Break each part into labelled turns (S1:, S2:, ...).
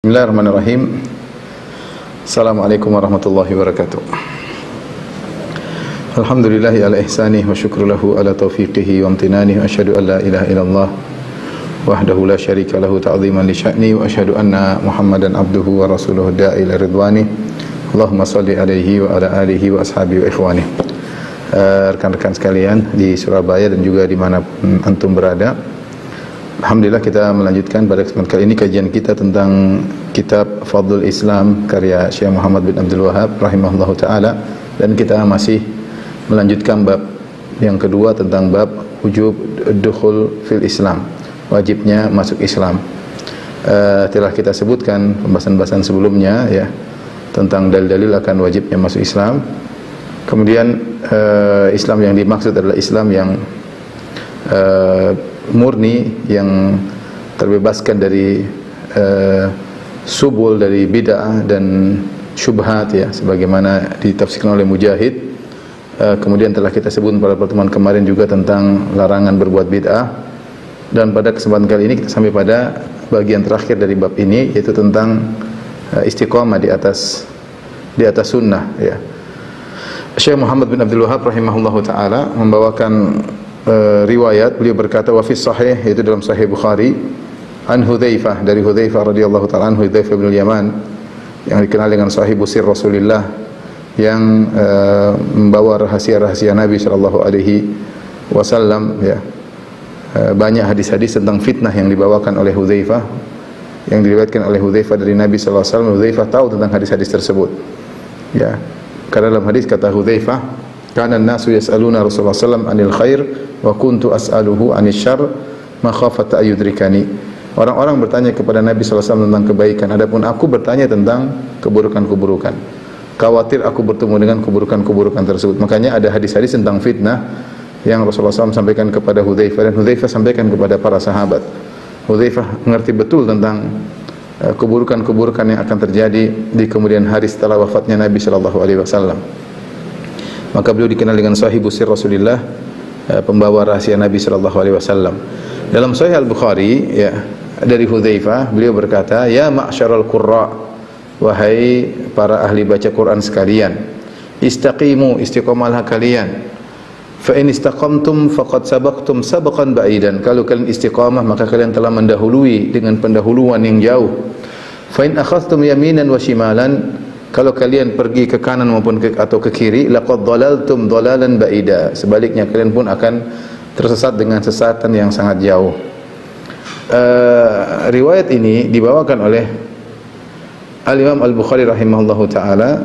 S1: Bismillahirrahmanirrahim. Assalamualaikum warahmatullahi wabarakatuh. Alhamdulillahi ala ihsanih wa syukru lahu ala taufiqihi wa amtinanih wa asyhadu an la ilaha illallah wahdahu la syarika lahu ta'ziman li sya'ni wa asyhadu anna Muhammadan abduhu wa rasuluhu da'i ila ridwani. Allahumma salli alaihi wa ala alihi wa ashabihi wa ikhwani. Rekan-rekan sekalian di Surabaya dan juga di mana antum berada, alhamdulillah kita melanjutkan pada kesempatan kali ini kajian kita tentang kitab Fadlul Islam karya Syekh Muhammad bin Abdul Wahhab rahimahullahu taala, dan kita masih melanjutkan bab yang kedua tentang bab wujub dukhul fil Islam, wajibnya masuk Islam. Telah kita sebutkan pembahasan-pembahasan sebelumnya ya tentang dalil-dalil akan wajibnya masuk Islam. Kemudian Islam yang dimaksud adalah Islam yang murni, yang terbebaskan dari subul, dari bid'ah dan syubhat ya, sebagaimana ditafsirkan oleh Mujahid. Kemudian telah kita sebut pada pertemuan kemarin juga tentang larangan berbuat bid'ah, dan pada kesempatan kali ini kita sampai pada bagian terakhir dari bab ini, yaitu tentang istiqamah di atas sunnah ya. Syekh Muhammad bin Abdul Wahhab rahimahullahu taala membawakan riwayat, beliau berkata wa fi sahih, yaitu dalam sahih Bukhari, an Hudzaifah, dari Hudzaifah radhiyallahu taala anhu, Hudzaifah bin Yaman yang dikenal dengan sahibu sir Rasulullah, yang membawa rahasia-rahasia Nabi sallallahu alaihi wasallam ya. Banyak hadis-hadis tentang fitnah yang dibawakan oleh Hudzaifah, yang diriwayatkan oleh Hudzaifah dari Nabi sallallahu alaihi wasallam. Hudzaifah tahu tentang hadis-hadis tersebut ya, karena dalam hadis kata Hudzaifah, kana an-nasu yas'aluna Rasulullah sallallahu alaihi wasallam 'anil khair wa kuntu as'aluhu 'anil syarr makhafata ayudrikani. Orang-orang bertanya kepada Nabi sallallahu alaihi wasallam tentang kebaikan, adapun aku bertanya tentang keburukan-keburukan. Khawatir aku bertemu dengan keburukan-keburukan tersebut. Makanya ada hadis-hadis tentang fitnah yang Rasulullah SAW sampaikan kepada Hudzaifah, dan Hudzaifah sampaikan kepada para sahabat. Hudzaifah mengerti betul tentang keburukan-keburukan yang akan terjadi di kemudian hari setelah wafatnya Nabi sallallahu alaihi wasallam. Maka beliau dikenal dengan sahibu sir Rasulullah, pembawa rahasia Nabi sallallahu alaihi wasallam. Dalam Sahih Al-Bukhari ya, dari Hudzaifah, beliau berkata, ya ma'syaral qurra, wahai para ahli baca Quran sekalian, istaqimu, istiqamalah kalian. Fa in istaqamtum faqad sabaqtum sabaqan ba'idan. Kalau kalian istiqamah, maka kalian telah mendahului dengan pendahuluan yang jauh. Fa in akhadhtum yaminan wa shimalan, kalau kalian pergi ke kanan maupun atau ke kiri, laqad dhalaltum dhalalan ba'ida. Sebaliknya kalian pun akan tersesat dengan sesatan yang sangat jauh. Riwayat ini dibawakan oleh Al-Imam Al-Bukhari rahimahullahu taala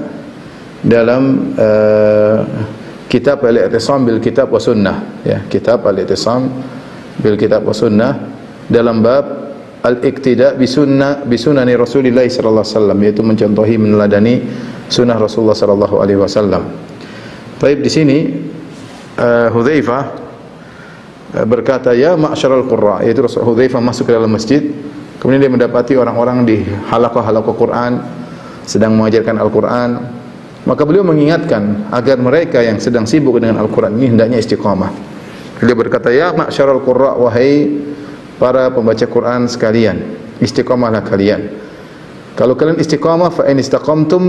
S1: dalam kitab Al-I'tisam bil Kitab wa Sunnah ya, kitab Al-I'tisam bil Kitab wa Sunnah, dalam bab al-iqtida bi sunani Rasulillah sallallahu alaihi wasallam, yaitu mencontohi, meneladani sunnah Rasulullah sallallahu alaihi wasallam. Baik, di sini Hudzaifah berkata, ya ma'syaral qurra, yaitu Hudzaifah masuk ke dalam masjid, kemudian dia mendapati orang-orang di halaqah-halaqah Quran sedang mengajarkan Al-Quran. Maka beliau mengingatkan agar mereka yang sedang sibuk dengan Al-Quran ini hendaknya istiqamah. Beliau berkata, ya ma'syaral qurra, wahai para pembaca Quran sekalian, istiqamahlah kalian. Kalau kalian istiqamah, fa in istaqamtum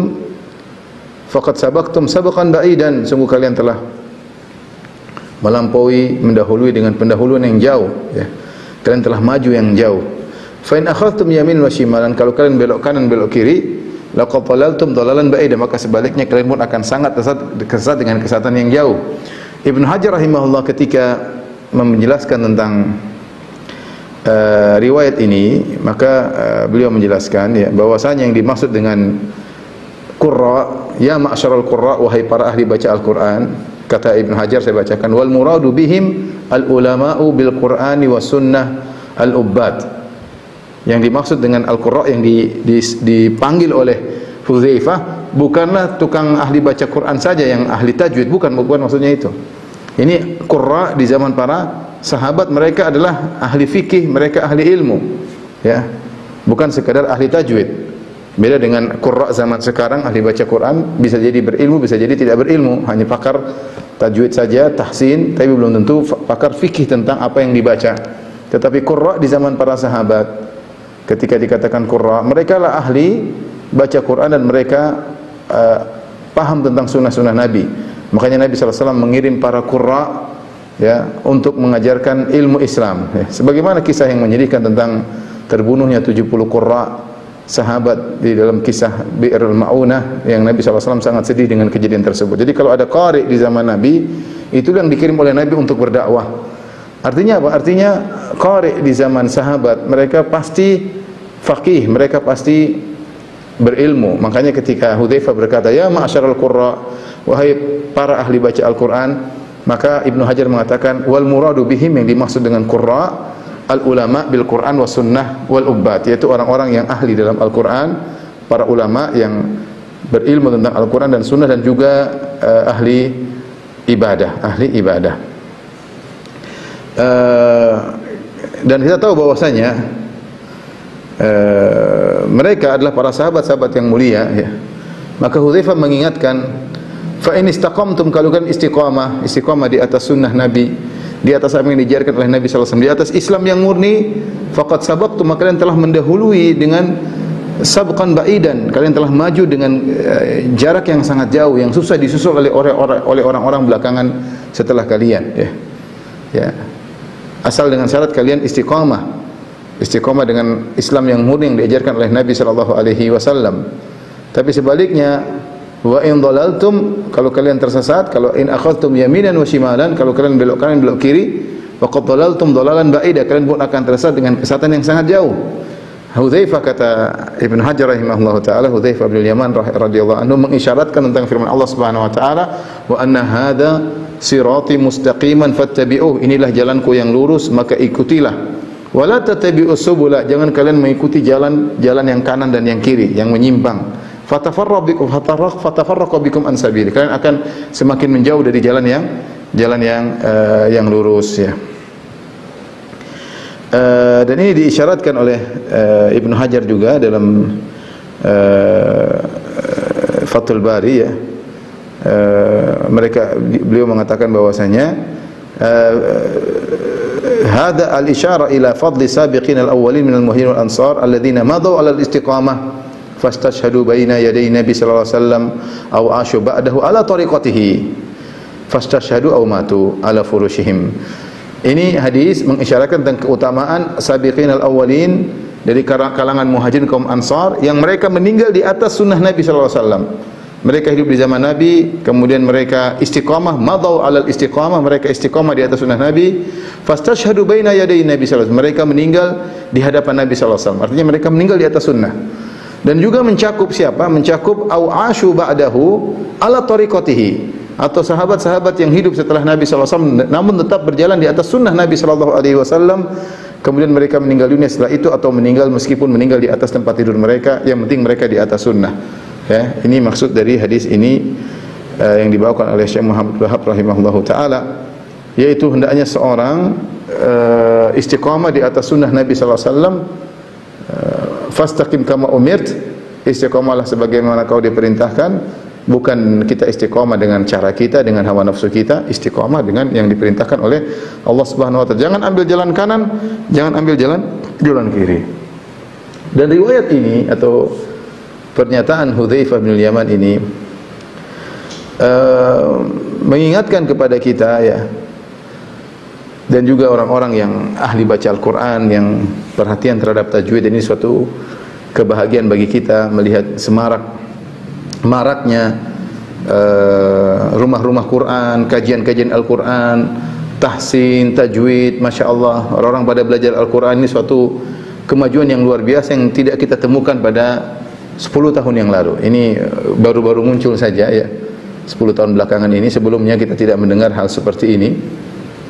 S1: faqad sabaqtum sabaqan ba'idan, sungguh kalian telah melampaui, mendahului dengan pendahuluan yang jauh ya. Kalian telah maju yang jauh. Fa in akhadhtum yamin wa shimalan, kalau kalian belok kanan belok kiri, laqad dhalaltum dhalalan ba'ida, maka sebaliknya kalian pun akan sangat tersesat dengan kesesatan yang jauh. Ibnu Hajar rahimahullah ketika menjelaskan tentang riwayat ini, maka beliau menjelaskan ya, bahwasanya yang dimaksud dengan qurra, ya ma'syaral qurra, wahai para ahli baca Al-Quran, kata Ibnu Hajar, saya bacakan, wal muradu bihim al-ulama'u bil Qur'ani was sunnah al-ubbad. Yang dimaksud dengan Al-Qurra yang dipanggil oleh Hudzaifah bukanlah tukang ahli baca Quran saja yang ahli tajwid, bukan maksudnya itu. Ini qurra di zaman para sahabat, mereka adalah ahli fikih, mereka ahli ilmu ya, bukan sekadar ahli tajwid. Beda dengan qurra zaman sekarang, ahli baca Quran bisa jadi berilmu, bisa jadi tidak berilmu, hanya pakar tajwid saja, tahsin, tapi belum tentu pakar fikih tentang apa yang dibaca. Tetapi qurra di zaman para sahabat, ketika dikatakan qurra, mereka lah ahli baca Quran dan mereka paham tentang sunnah-sunnah Nabi. Makanya Nabi SAW mengirim para qurra ya untuk mengajarkan ilmu Islam. Ya. Sebagaimana kisah yang menyedihkan tentang terbunuhnya 70 qurra sahabat di dalam kisah Bi'rul Ma'unah, yang Nabi SAW sangat sedih dengan kejadian tersebut. Jadi kalau ada qari di zaman Nabi, itu yang dikirim oleh Nabi untuk berdakwah. Artinya apa? Artinya qari di zaman sahabat, mereka pasti faqih, mereka pasti berilmu. Makanya ketika Hudzaifah berkata, "Ya ma'asyaral qurra," wahai para ahli baca Al-Quran, maka Ibnu Hajar mengatakan, "Wal muradu bihim," yang dimaksud dengan qurra, al-ulama bil Quran wa sunnah wal ubbat, yaitu orang-orang yang ahli dalam Al-Quran, para ulama yang berilmu tentang Al-Quran dan sunnah, dan juga ahli ibadah. Dan kita tahu bahwasanya mereka adalah para sahabat-sahabat yang mulia ya. Maka Hudzaifah mengingatkan, fa in istaqamtum, kalau kan istiqamah di atas sunnah Nabi, di atas apa yang diajarkan oleh Nabi SAW, di atas Islam yang murni, faqad sabaqtum, maka kalian telah mendahului dengan sabqan ba'idan, kalian telah maju dengan jarak yang sangat jauh, yang susah disusul oleh orang-orang belakangan setelah kalian ya. Asal dengan syarat kalian istiqamah dengan Islam yang murni yang diajarkan oleh Nabi SAW. Tapi sebaliknya, wa in dhalaltum, kalau kalian tersesat, kalau in akhadtum yaminan wa shimalan, kalau kalian belok kanan belok kiri, faqad dhalaltum dhalalan ba'ida, kalian pun akan tersesat dengan kesesatan yang sangat jauh. Hudzaifah, kata Ibnu Hajar rahimahullahu taala, Hudzaifah bin Yaman radhiyallahu anhu mengisyaratkan tentang firman Allah Subhanahu wa taala, wa anna hadza sirati mustaqiman fattabi'uh, inilah jalanku yang lurus maka ikutilah. Wala tattabi'us subula, jangan kalian mengikuti jalan yang kanan dan yang kiri yang menyimpang. Fatafarraqu bikum an sabili, kalian akan semakin menjauh dari jalan yang lurus ya. Dan ini diisyaratkan oleh Ibnu Hajar juga dalam Fathul Bari ya. Beliau mengatakan bahwasanya hada al-isyara ila fadli sabiqin al-awwalin minal muhajirin wal ansar alladzina madaw 'ala al-istiqamah fastashhadu baina yaday Nabi sallallahu alaihi wasallam aw asyu ba'dahu ala tariqatihi fastashhadu aw matu ala furushihim. Ini hadis mengisyaratkan tentang keutamaan sabiqin al-awwalin dari kalangan muhajirin kaum ansar yang mereka meninggal di atas sunnah Nabi sallallahu alaihi wasallam. Mereka hidup di zaman Nabi, kemudian mereka istiqamah, madaw 'alal istiqamah, mereka istiqamah di atas sunnah Nabi. Fastashhadu baina yaday Nabi sallallahu alaihi wasallam, mereka meninggal di hadapan Nabi sallallahu alaihi wasallam. Artinya mereka meninggal di atas sunnah. Dan juga mencakup siapa? Mencakup au asyu ba'dahu ala tariqatihi, atau sahabat-sahabat yang hidup setelah Nabi sallallahu alaihi wasallam namun tetap berjalan di atas sunnah Nabi sallallahu alaihi wasallam, kemudian mereka meninggal dunia setelah itu, atau meninggal meskipun meninggal di atas tempat tidur mereka, yang penting mereka di atas sunnah. Ya, ini maksud dari hadis ini yang dibawakan oleh Syekh Muhammad Wahab rahimahullahu taala, yaitu hendaknya seorang istiqamah di atas sunnah Nabi sallallahu alaihi wasallam. Fastaqim kama umirt, istiqamahlah sebagaimana kau diperintahkan. Bukan kita istiqamah dengan cara kita, dengan hawa nafsu kita, istiqamah dengan yang diperintahkan oleh Allah Subhanahu wa taala. Jangan ambil jalan kanan, jangan ambil jalan kiri. Dan riwayat ini atau pernyataan Hudzaifah bin Yaman ini mengingatkan kepada kita ya, dan juga orang-orang yang ahli baca Al-Quran, yang perhatian terhadap tajwid. Ini suatu kebahagiaan bagi kita melihat maraknya rumah-rumah Quran, kajian-kajian Al-Quran, tahsin, tajwid. Masya Allah, orang-orang pada belajar Al-Quran. Ini suatu kemajuan yang luar biasa yang tidak kita temukan pada 10 tahun yang lalu. Ini baru-baru muncul saja ya, 10 tahun belakangan ini. Sebelumnya kita tidak mendengar hal seperti ini.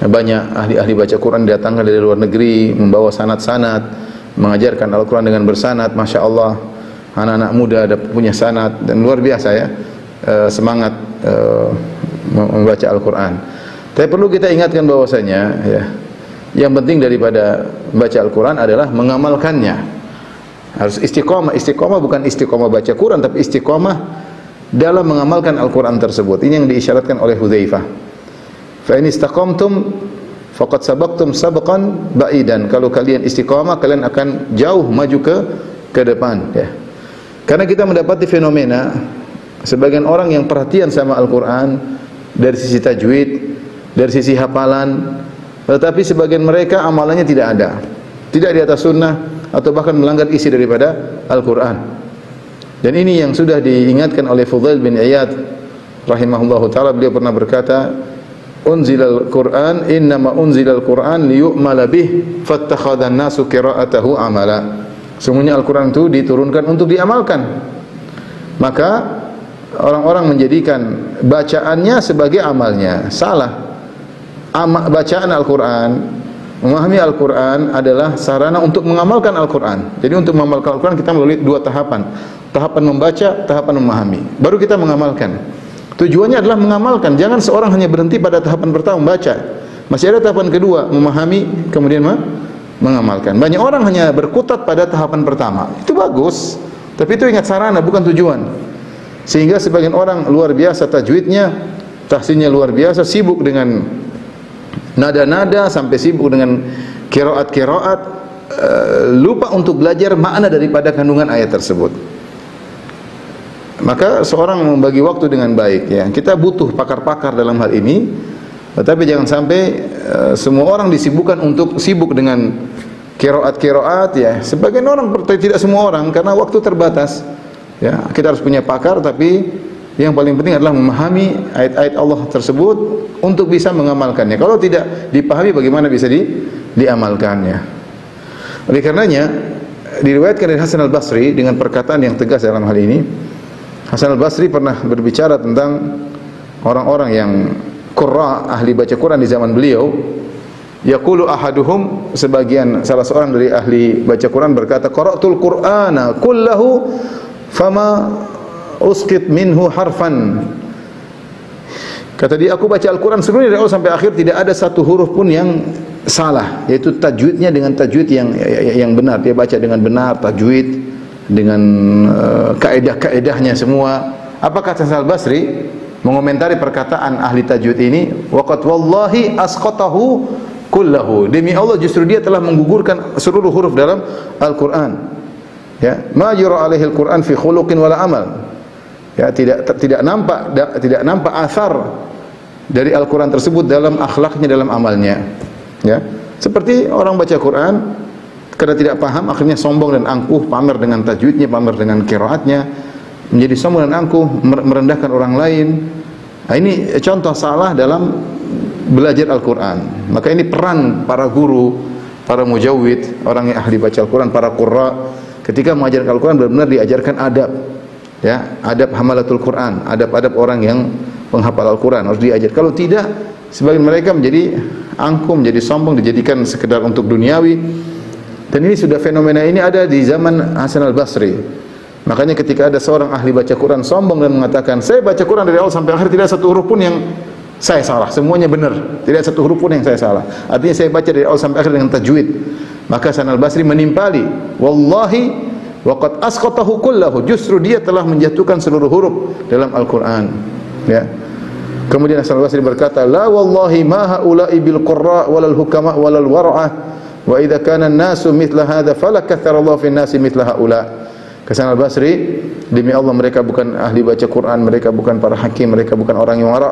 S1: Banyak ahli-ahli baca Quran datangkan dari luar negeri, membawa sanad-sanad, mengajarkan Al-Quran dengan bersanad. Masya Allah, anak-anak muda ada punya sanad, dan luar biasa ya, semangat membaca Al-Quran. Tapi perlu kita ingatkan bahwasanya ya, yang penting daripada baca Al-Quran adalah mengamalkannya. Harus istiqomah. Istiqomah bukan istiqomah baca Quran, tapi istiqomah dalam mengamalkan Al-Quran tersebut. Ini yang diisyaratkan oleh Hudzaifah. Fa in istaqamtum faqad sabaqtum sabqan ba'idan. Kalau kalian istiqamah, kalian akan jauh maju ke depan, ya. Karena kita mendapati fenomena sebagian orang yang perhatian sama Al-Qur'an dari sisi tajwid, dari sisi hafalan, tetapi sebagian mereka amalannya tidak ada. Tidak di atas sunnah atau bahkan melanggar isi daripada Al-Qur'an. Dan ini yang sudah diingatkan oleh Fudail bin Iyad rahimahullahu taala. Beliau pernah berkata, unzilal Qur'an innama unzilal Qur'an liyu'mala bih fattakhadhan nasu qira'atahu amala. Sungguhnya Al-Qur'an itu diturunkan untuk diamalkan. Maka orang-orang menjadikan bacaannya sebagai amalnya. Salah. Bacaan Al-Qur'an, memahami Al-Qur'an adalah sarana untuk mengamalkan Al-Qur'an. Jadi untuk mengamalkan Al-Qur'an kita melalui dua tahapan. Tahapan membaca, tahapan memahami. Baru kita mengamalkan. Tujuannya adalah mengamalkan. Jangan seorang hanya berhenti pada tahapan pertama membaca. Masih ada tahapan kedua, memahami, kemudian mengamalkan. Banyak orang hanya berkutat pada tahapan pertama. Itu bagus, tapi itu ingat sarana, bukan tujuan. Sehingga sebagian orang luar biasa tajwidnya, tahsinnya luar biasa, sibuk dengan nada-nada, sampai sibuk dengan qiraat-qiraat, lupa untuk belajar makna daripada kandungan ayat tersebut. Maka seorang membagi waktu dengan baik, ya. Kita butuh pakar-pakar dalam hal ini, tetapi jangan sampai semua orang disibukkan untuk sibuk dengan qiraat-qiraat, ya. Sebagian orang, tidak semua orang, karena waktu terbatas, ya. Kita harus punya pakar, tapi yang paling penting adalah memahami ayat-ayat Allah tersebut untuk bisa mengamalkannya. Kalau tidak dipahami, bagaimana bisa diamalkannya? Oleh karenanya diriwayatkan dari Hasan al-Basri dengan perkataan yang tegas dalam hal ini. Hasan al-Basri pernah berbicara tentang orang-orang yang qurra, ahli baca Quran di zaman beliau. Yaqulu ahaduhum, salah seorang dari ahli baca Quran berkata, qara'tul Qur'ana kullahu fama usqit minhu harfan. Kata dia, aku baca Al-Quran seluruhnya dari awal sampai akhir, tidak ada satu huruf pun yang salah, yaitu tajwidnya dengan tajwid yang benar. Dia baca dengan benar, tajwid dengan kaedah-kaedahnya semua. Apa kata Hasan al-Basri mengomentari perkataan ahli tajwid ini? Waqad wallahi asqatahu kullahu. Demi Allah, justru dia telah menggugurkan seluruh huruf dalam Al-Quran. Ya, ma yura alaihi al-Quran fi khuluqin wala amal. Ya, tidak nampak athar dari Al-Quran tersebut dalam akhlaknya, dalam amalnya. Ya, seperti orang baca Quran karena tidak paham, akhirnya sombong dan angkuh, pamer dengan tajwidnya, pamer dengan qiraatnya, menjadi sombong dan angkuh, merendahkan orang lain. Nah, ini contoh salah dalam belajar Al-Quran. Maka ini peran para guru, para mujawwid, orang yang ahli baca Al-Quran, para qurra, ketika mengajarkan Al-Quran benar-benar diajarkan adab, ya, adab hamalatul Quran, adab-adab orang yang menghafal Al-Quran harus diajar. Kalau tidak, sebagian mereka menjadi angkuh, menjadi sombong, dijadikan sekedar untuk duniawi. Dan ini sudah, fenomena ini ada di zaman Hasan al-Basri. Makanya ketika ada seorang ahli baca Quran sombong dan mengatakan, saya baca Quran dari awal sampai akhir, tidak satu huruf pun yang saya salah, semuanya benar, tidak satu huruf pun yang saya salah. Artinya saya baca dari awal sampai akhir dengan tajwid. Maka Hasan al-Basri menimpali, wallahi waqad asqatahu kullahu, justru dia telah menjatuhkan seluruh huruf dalam Al-Quran, ya. Kemudian Hasan al-Basri berkata, la wallahi ma haula'i bil qurra walal hukama walal wara'ah, wa idza kana an-nasu mithla hadha fala kathara Allah fi an-nasi mithla haula. Hasan al-Basri, demi Allah mereka bukan ahli baca Quran, mereka bukan para hakim, mereka bukan orang yang wara'.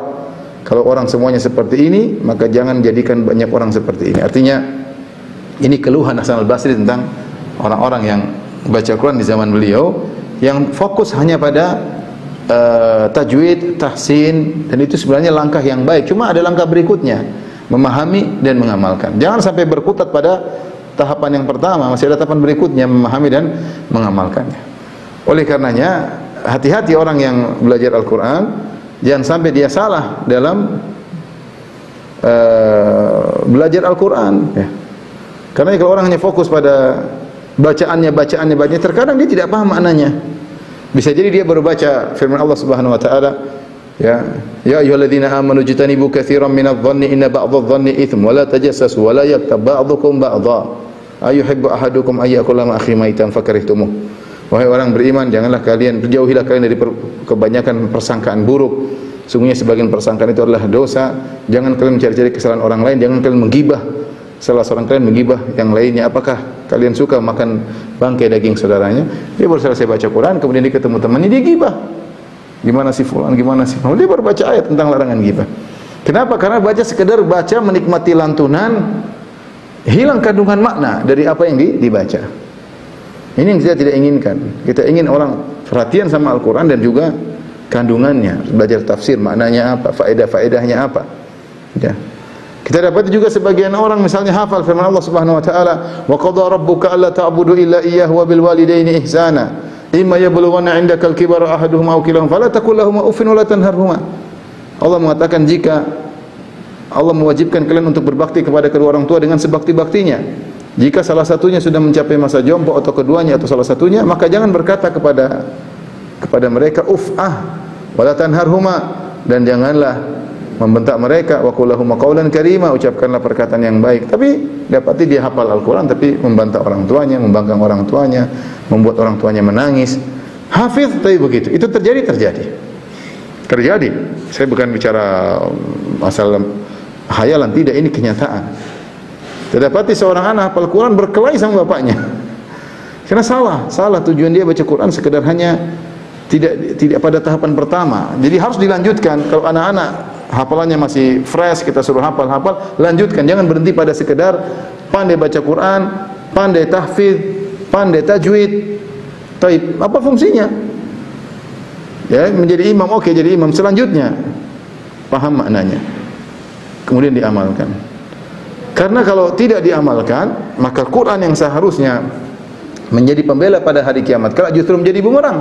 S1: Kalau orang semuanya seperti ini, maka jangan jadikan banyak orang seperti ini. Artinya ini keluhan Hasan al-Basri tentang orang-orang yang baca Quran di zaman beliau, yang fokus hanya pada tajwid, tahsin, dan itu sebenarnya langkah yang baik. Cuma ada langkah berikutnya, memahami dan mengamalkan. Jangan sampai berkutat pada tahapan yang pertama, masih ada tahapan berikutnya, memahami dan mengamalkannya. Oleh karenanya, hati-hati orang yang belajar Al-Quran, jangan sampai dia salah dalam belajar Al-Quran, ya. Karena kalau orang hanya fokus pada bacaannya, terkadang dia tidak paham maknanya. Bisa jadi dia baru baca firman Allah Subhanahu wa taala, ya ayyuhalladzina amanu jtanibu katsiran minadh-dhanni inna ba'dadh-dhanni itsm wa la tajassasu wa la yaktab ba'dukum ba'dha ayuhibbu ahadukum ayyakula ma akhi maitan fakarihtumuh. Wahai orang beriman, janganlah kalian, jauhilah kalian dari kebanyakan persangkaan buruk. Sungguhnya sebagian persangkaan itu adalah dosa. Jangan kalian mencari-cari kesalahan orang lain, jangan kalian menggibah salah seorang kalian menggibah yang lainnya. Apakah kalian suka makan bangkai daging saudaranya? Dia baru selesai baca Quran, kemudian dia ketemu temannya, dia gibah. Gimana si fulan, gimana si fulan. Dia baru baca ayat tentang larangan gibah. Kenapa? Karena baca sekedar baca menikmati lantunan, hilang kandungan makna dari apa yang dibaca. Ini yang kita tidak inginkan. Kita ingin orang perhatian sama Al-Quran dan juga kandungannya, belajar tafsir, maknanya apa, faedah-faedahnya apa. Ya. Kita dapat juga sebagian orang misalnya hafal firman Allah Subhanahu wa taala, "Wa qadha rabbuka alla ta'budu illa iyyahu wa bil walidaini ihsana. Imma yablughanna 'indaka al-kibara ahaduhuma aw kilahuma fala taqul lahumu uffin wa la tanharhuma." Allah mengatakan jika Allah mewajibkan kalian untuk berbakti kepada kedua orang tua dengan sebakti-baktinya. Jika salah satunya sudah mencapai masa jompo atau keduanya atau salah satunya, maka jangan berkata kepada mereka wala tanharhuma, dan janganlah membentak mereka, wa qul lahum qawlan karima, ucapkanlah perkataan yang baik. Tapi dapati dia hafal Al-Qur'an tapi membantah orang tuanya, membangkang orang tuanya, membuat orang tuanya menangis. Hafiz tapi begitu. Itu terjadi. Saya bukan bicara masalah hayalan, tidak, ini kenyataan. Terdapati seorang anak hafal Quran berkelahi sama bapaknya. Karena salah tujuan dia baca Quran sekedar hanya tidak pada tahapan pertama. Jadi harus dilanjutkan. Kalau anak-anak hafalannya masih fresh, kita suruh hafal, lanjutkan. Jangan berhenti pada sekedar pandai baca Quran, pandai tahfidz, pandai tajwid. Taib, apa fungsinya? Ya, menjadi imam, oke, jadi imam. Selanjutnya paham maknanya, kemudian diamalkan. Karena kalau tidak diamalkan, maka Quran yang seharusnya menjadi pembela pada hari kiamat kelak justru menjadi bumerang.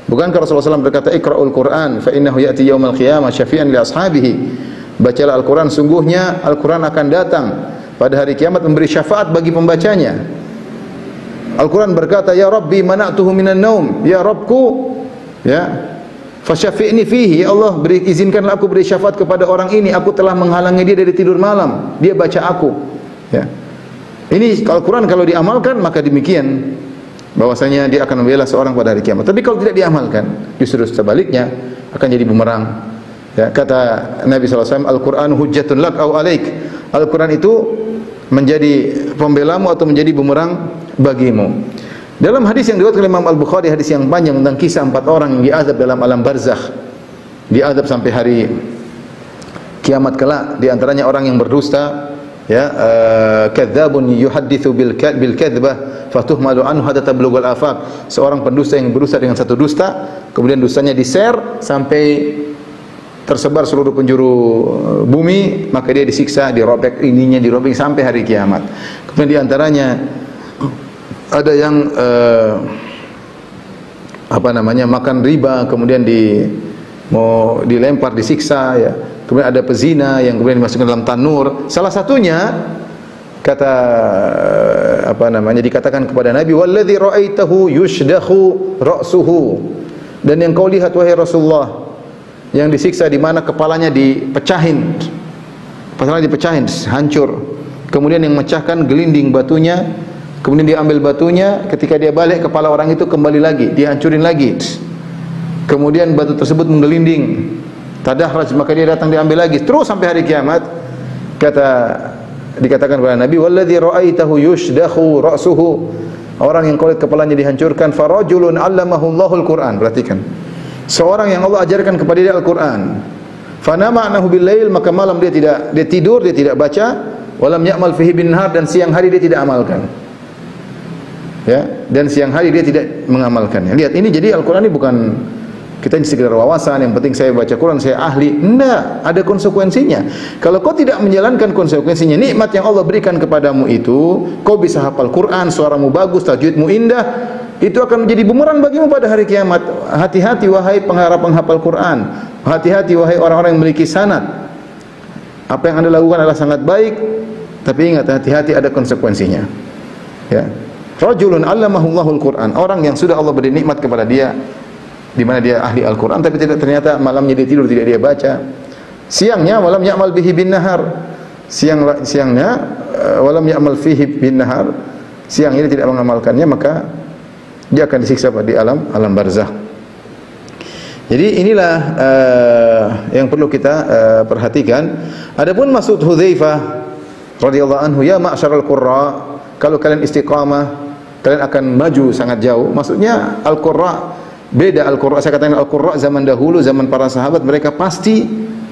S1: Bukankah Rasulullah SAW berkata, "Iqra'ul Qur'an fa innahu ya'ti yaumal qiyamah syafi'an li ashabihi." Bacalah Al-Qur'an, sungguhnya Al-Qur'an akan datang pada hari kiamat memberi syafaat bagi pembacanya. Al-Qur'an berkata, "Ya Rabbi mana'tuhu minan naum." Ya Rabbku, ya, fasyafi'ni fihi, ya Allah, izinkanlah aku beri syafaat kepada orang ini, aku telah menghalangi dia dari tidur malam, dia baca aku. Ya. Ini Al-Qur'an kalau diamalkan maka demikian, bahwasanya dia akan membela seorang pada hari kiamat. Tapi kalau tidak diamalkan, justru sebaliknya akan jadi bumerang. Ya, kata Nabi SAW, Al-Quran hujjatun lak au alaik. Al-Quran itu menjadi pembelamu atau menjadi bumerang bagimu. Dalam hadis yang diriwayatkan oleh Imam Al-Bukhari, hadis yang panjang tentang kisah 4 orang yang diazab dalam alam barzakh, diazab sampai hari kiamat kelak. Di antaranya orang yang berdusta, ya, kadzabun yuhadditsu bil kadzbah fatuhmalu anhu hatta tablughal afaq. Seorang pendusta yang berdusta dengan satu dusta, kemudian dustanya di-share sampai tersebar seluruh penjuru bumi, maka dia disiksa, dirobek ininya, dirobek sampai hari kiamat. Kemudian di antaranya ada yang makan riba, kemudian mau dilempar, disiksa, ya. Kemudian ada pezina yang kemudian dimasukkan dalam tanur. Salah satunya kata dikatakan kepada Nabi, "Walladzi ra'aitahu yushdahu ra'suhu." Dan yang kau lihat wahai Rasulullah, yang disiksa di mana kepalanya dipecahin. Kepalanya dipecahin, hancur. Kemudian yang memecahkan gelinding batunya, kemudian dia ambil batunya, ketika dia balik kepala orang itu kembali lagi, dia hancurin lagi. Kemudian batu tersebut menggelinding. Tadahraj, maka dia datang diambil lagi, terus sampai hari kiamat. Dikatakan kepada Nabi, "Walladzi ra'aitahu yushdahu ra'suhu." Orang yang kau lihat kepalanya dihancurkan, farajulun 'allamahu Allahul Qur'an. Perhatikan. Seorang yang Allah ajarkan kepada dia Al-Qur'an. Fanama annahu bil-lail, maka malam dia tidur, dia tidak baca, walam ya'mal fihi bin-nahar, dan siang hari dia tidak amalkan. Ya, dan siang hari dia tidak mengamalkannya. Lihat, ini jadi Al-Qur'an ini bukan kita ini sekedar wawasan, yang penting saya baca Quran, saya ahli. Enggak, ada konsekuensinya. Kalau kau tidak menjalankan konsekuensinya, nikmat yang Allah berikan kepadamu itu, kau bisa hafal Quran, suaramu bagus, tajwidmu indah, itu akan menjadi bumerang bagimu pada hari kiamat. Hati-hati wahai penghafal Quran. Hati-hati wahai orang-orang yang memiliki sanad. Apa yang Anda lakukan adalah sangat baik, tapi ingat, hati-hati, ada konsekuensinya. Ya. Rajulun 'allamahu Allahul Qur'an. Orang yang sudah Allah beri nikmat kepada dia, di mana dia ahli Al-Qur'an, tapi ternyata malamnya dia tidur, tidak dia baca. Siangnya walam ya'mal bihi bin nahar. Siangnya walam ya'mal fihi bin nahar. Siangnya dia tidak mengamalkannya, maka dia akan disiksa di alam barzakh. Jadi inilah yang perlu kita perhatikan. Adapun maksud Hudzaifah radhiyallahu anhu, ya ma'syaral qurra, kalau kalian istiqamah, kalian akan maju sangat jauh. Maksudnya al-qurra beda. Al-qurra, saya katakan al-qurra zaman dahulu, zaman para sahabat, mereka pasti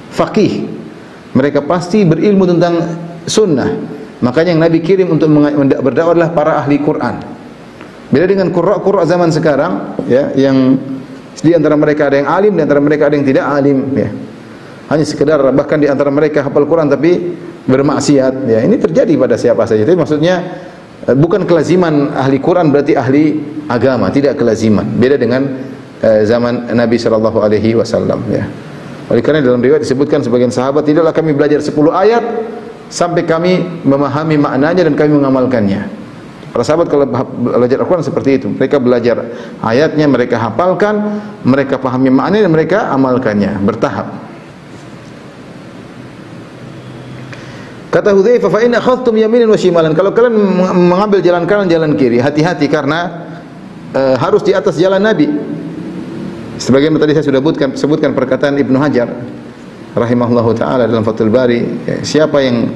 S1: faqih. Mereka pasti berilmu tentang sunnah. Makanya yang Nabi kirim untuk berdakwah adalah para ahli Quran. Beda dengan qurra zaman sekarang, ya, yang di antara mereka ada yang alim, di antara mereka ada yang tidak alim, ya. Hanya sekedar, bahkan di antara mereka hafal Quran tapi bermaksiat, ya. Ini terjadi pada siapa saja. Itu maksudnya bukan kelaziman ahli Quran berarti ahli agama, tidak kelaziman. Beda dengan zaman Nabi sallallahu alaihi wasallam, ya. Oleh karena dalam riwayat disebutkan sebagian sahabat, tidaklah kami belajar 10 ayat sampai kami memahami maknanya dan kami mengamalkannya. Para sahabat kalau belajar Al-Quran seperti itu, mereka belajar ayatnya, mereka hafalkan, mereka pahami maknanya dan mereka amalkannya bertahap. Kata Hudzaifah, fa in akhadhtum yaminan wa shimalan, kalau kalian mengambil jalan kanan jalan kiri, hati-hati karena harus di atas jalan Nabi. Sebagian tadi saya sudah sebutkan perkataan Ibnu Hajar rahimahullahu taala dalam Fathul Bari, siapa yang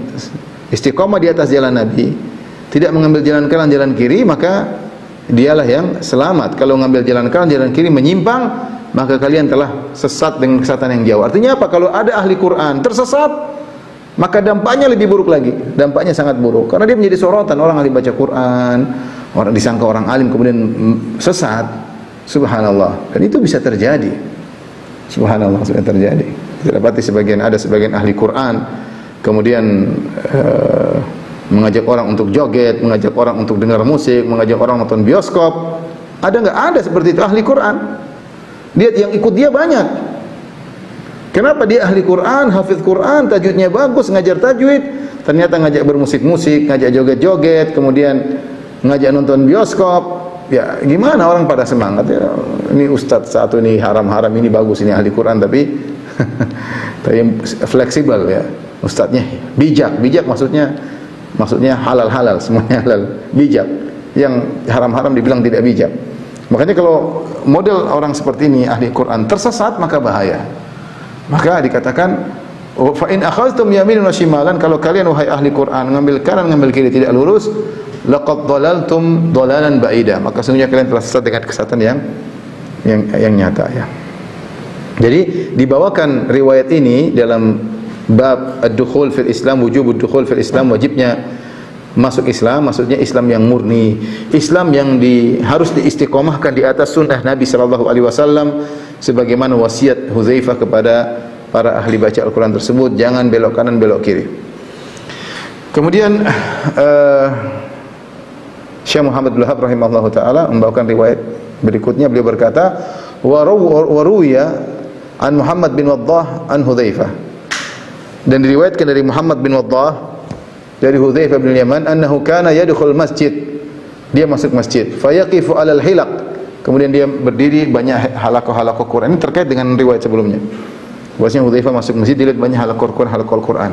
S1: istiqamah di atas jalan Nabi, tidak mengambil jalan kanan jalan kiri, maka dialah yang selamat. Kalau mengambil jalan kanan jalan kiri menyimpang, maka kalian telah sesat dengan kesesatan yang jauh. Artinya apa? Kalau ada ahli Quran tersesat, maka dampaknya lebih buruk lagi. Dampaknya sangat buruk karena dia menjadi sorotan. Orang ahli baca Quran, orang disangka orang alim kemudian sesat. Subhanallah. Dan itu bisa terjadi. Subhanallah, sudah terjadi. Kita dapati ada sebagian ahli Quran kemudian mengajak orang untuk joget, mengajak orang untuk dengar musik, mengajak orang nonton bioskop. Ada nggak? Ada seperti itu ahli Quran. Dia yang ikut dia banyak. Kenapa dia ahli Quran, hafiz Quran, tajwidnya bagus, ngajar tajwid, ternyata ngajak bermusik-musik, ngajak joget-joget, kemudian ngajak nonton bioskop. Ya gimana, orang pada semangat ya. Ini ustadz satu ini haram-haram, ini bagus, ini ahli Quran tapi fleksibel ya. Ustadznya bijak maksudnya halal-halal, semuanya halal, bijak. Yang haram-haram dibilang tidak bijak. Makanya kalau model orang seperti ini ahli Quran tersesat, maka bahaya. Maka dikatakan fa in akhadhtum yaminan wa shimalan, kalau kalian wahai ahli Quran ngambil kanan ngambil kiri tidak lurus, laqad dhalaltum dhalalan ba'ida, maka sesungguhnya kalian telah sesat dengan kesesatan yang nyata, ya. Jadi dibawakan riwayat ini dalam bab ad-dukhul fil Islam, wujub ad-dukhul fil Islam, wajibnya masuk Islam, maksudnya Islam yang murni, Islam yang harus diistiqomahkan di atas sunnah Nabi sallallahu alaihi wasallam, sebagaimana wasiat Hudzaifah kepada para ahli baca Al-Quran tersebut, jangan belok kanan belok kiri. Kemudian Syekh Muhammad bin Wahab rahimahullahu taala membawakan riwayat berikutnya, beliau berkata, wa ruwiya an Muhammad bin Waddah an Hudzaifah, dan diriwayatkan dari Muhammad bin Waddah dari Hudzaifah bin Yaman, annahu kana yadkhul masjid, dia masuk masjid, fayaqifu alal hilaq, kemudian dia berdiri banyak halaqah-halaqah Quran. Ini terkait dengan riwayat sebelumnya. Bahwasanya Hudzaifah masuk masjid dilihat banyak halaqah Quran.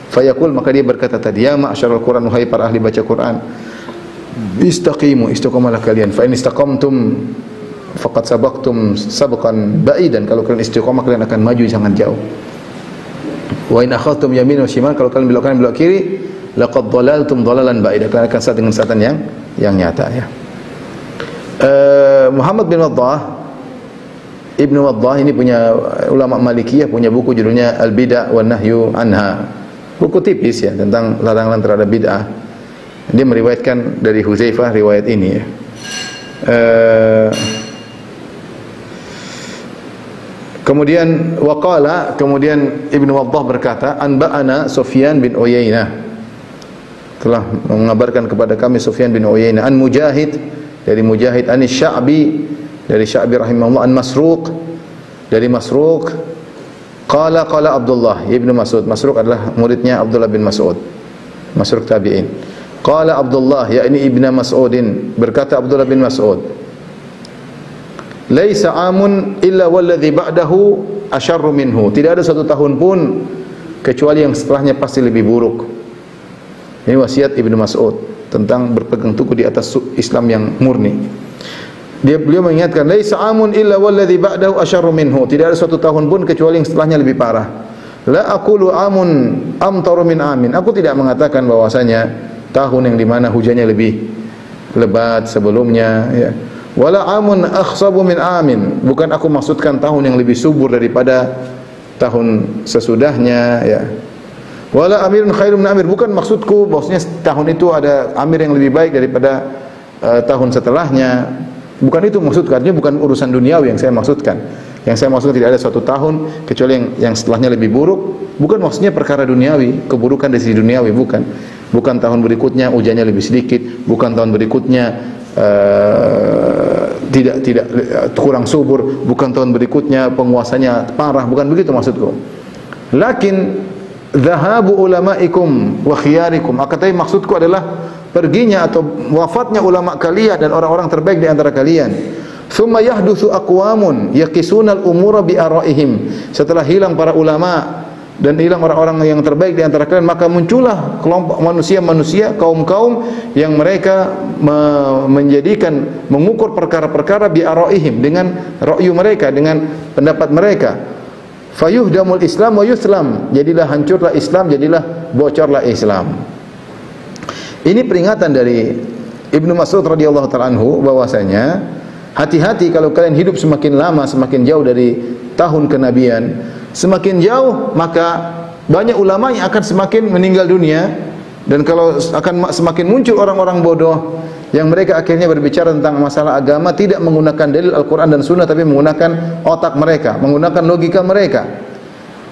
S1: Fayaqul, maka dia berkata tadi, ya ma'syaral Quran, wahai para ahli baca Quran, istaqimu, istiqamalah kalian, fa in istaqamtum faqad sabaqtum sabqan ba'idan, kalau kalian istiqamah kalian akan maju sangat jauh. Wa in akhadhtum yamin wa shimal, kalau kalian belok kanan belok kiri, laqad dhalaltum dhalalan ba'ida, kalian akan sesat dengan kesesatan yang nyata, ya. Muhammad bin Waddah, Ibnu Waddah ini punya ulama Malikiyah, punya buku judulnya Al-Bid'ah wan Nahyu Anha. Buku tipis ya tentang larangan terhadap bid'ah. Dia meriwayatkan dari Hudzaifah riwayat ini, ya. Kemudian waqala, kemudian Ibnu Waddah berkata, anba'ana Sufyan bin Uyainah, telah mengabarkan kepada kami Sufyan bin Uyainah, an Mujahid, dari Mujahid, an Sya'bi, dari Sya'bi rahimahullah, an Masruq, dari Masruq, qala Abdullah ibnu Mas'ud. Masruq adalah muridnya Abdullah bin Mas'ud, Masruq tabi'in. Qala Abdullah, yakni ibnu Mas'udin, berkata Abdullah bin Mas'ud, laisa amun illa walladhi ba'dahu asyarru minhu, tidak ada satu tahun pun kecuali yang setelahnya pasti lebih buruk. Ini wasiat Ibnu Mas'ud tentang berpegang teguh di atas Islam yang murni. Beliau mengingatkan, laisa amun illa walladhi ba'dahu asyarru minhu. Tidak ada suatu tahun pun kecuali yang setelahnya lebih parah. La aqulu amun amtaru min amin. Aku tidak mengatakan bahwasanya tahun yang di mana hujannya lebih lebat sebelumnya, ya. Wala amun akhsabu min amin. Bukan aku maksudkan tahun yang lebih subur daripada tahun sesudahnya, ya. Wala amirun khairum min amir. Bukan maksudku bahwasanya tahun itu ada amir yang lebih baik daripada tahun setelahnya. Bukan itu maksudku, artinya bukan urusan duniawi yang saya maksudkan. Yang saya maksudkan tidak ada suatu tahun kecuali yang setelahnya lebih buruk. Bukan maksudnya perkara duniawi, keburukan dari sisi duniawi, bukan. Bukan tahun berikutnya hujannya lebih sedikit, bukan tahun berikutnya tidak kurang subur, bukan tahun berikutnya penguasanya parah, bukan begitu maksudku. Lakin dhahabu ulamaikum wa khiyarikum. Tapi maksudku adalah perginya atau wafatnya ulama kalian dan orang-orang terbaik di antara kalian. Thumma yahdutsu aqwamun yaqisuna al-umura bi araihim. Setelah hilang para ulama dan hilang orang-orang yang terbaik di antara kalian, maka muncullah kelompok manusia-manusia, kaum-kaum yang mereka mengukur perkara-perkara bi araihim, dengan ra'yu mereka, dengan pendapat mereka. Fayuhdamul Islam wa yuslam. Jadilah hancurlah Islam, jadilah bocorlah Islam. Ini peringatan dari Ibnu Mas'ud radhiyallahu ta'ala anhu bahwasanya hati-hati kalau kalian hidup semakin lama, semakin jauh dari tahun kenabian, semakin jauh maka banyak ulama yang akan semakin meninggal dunia, dan kalau akan semakin muncul orang-orang bodoh yang mereka akhirnya berbicara tentang masalah agama tidak menggunakan dalil Al-Quran dan Sunnah, tapi menggunakan otak mereka, menggunakan logika mereka.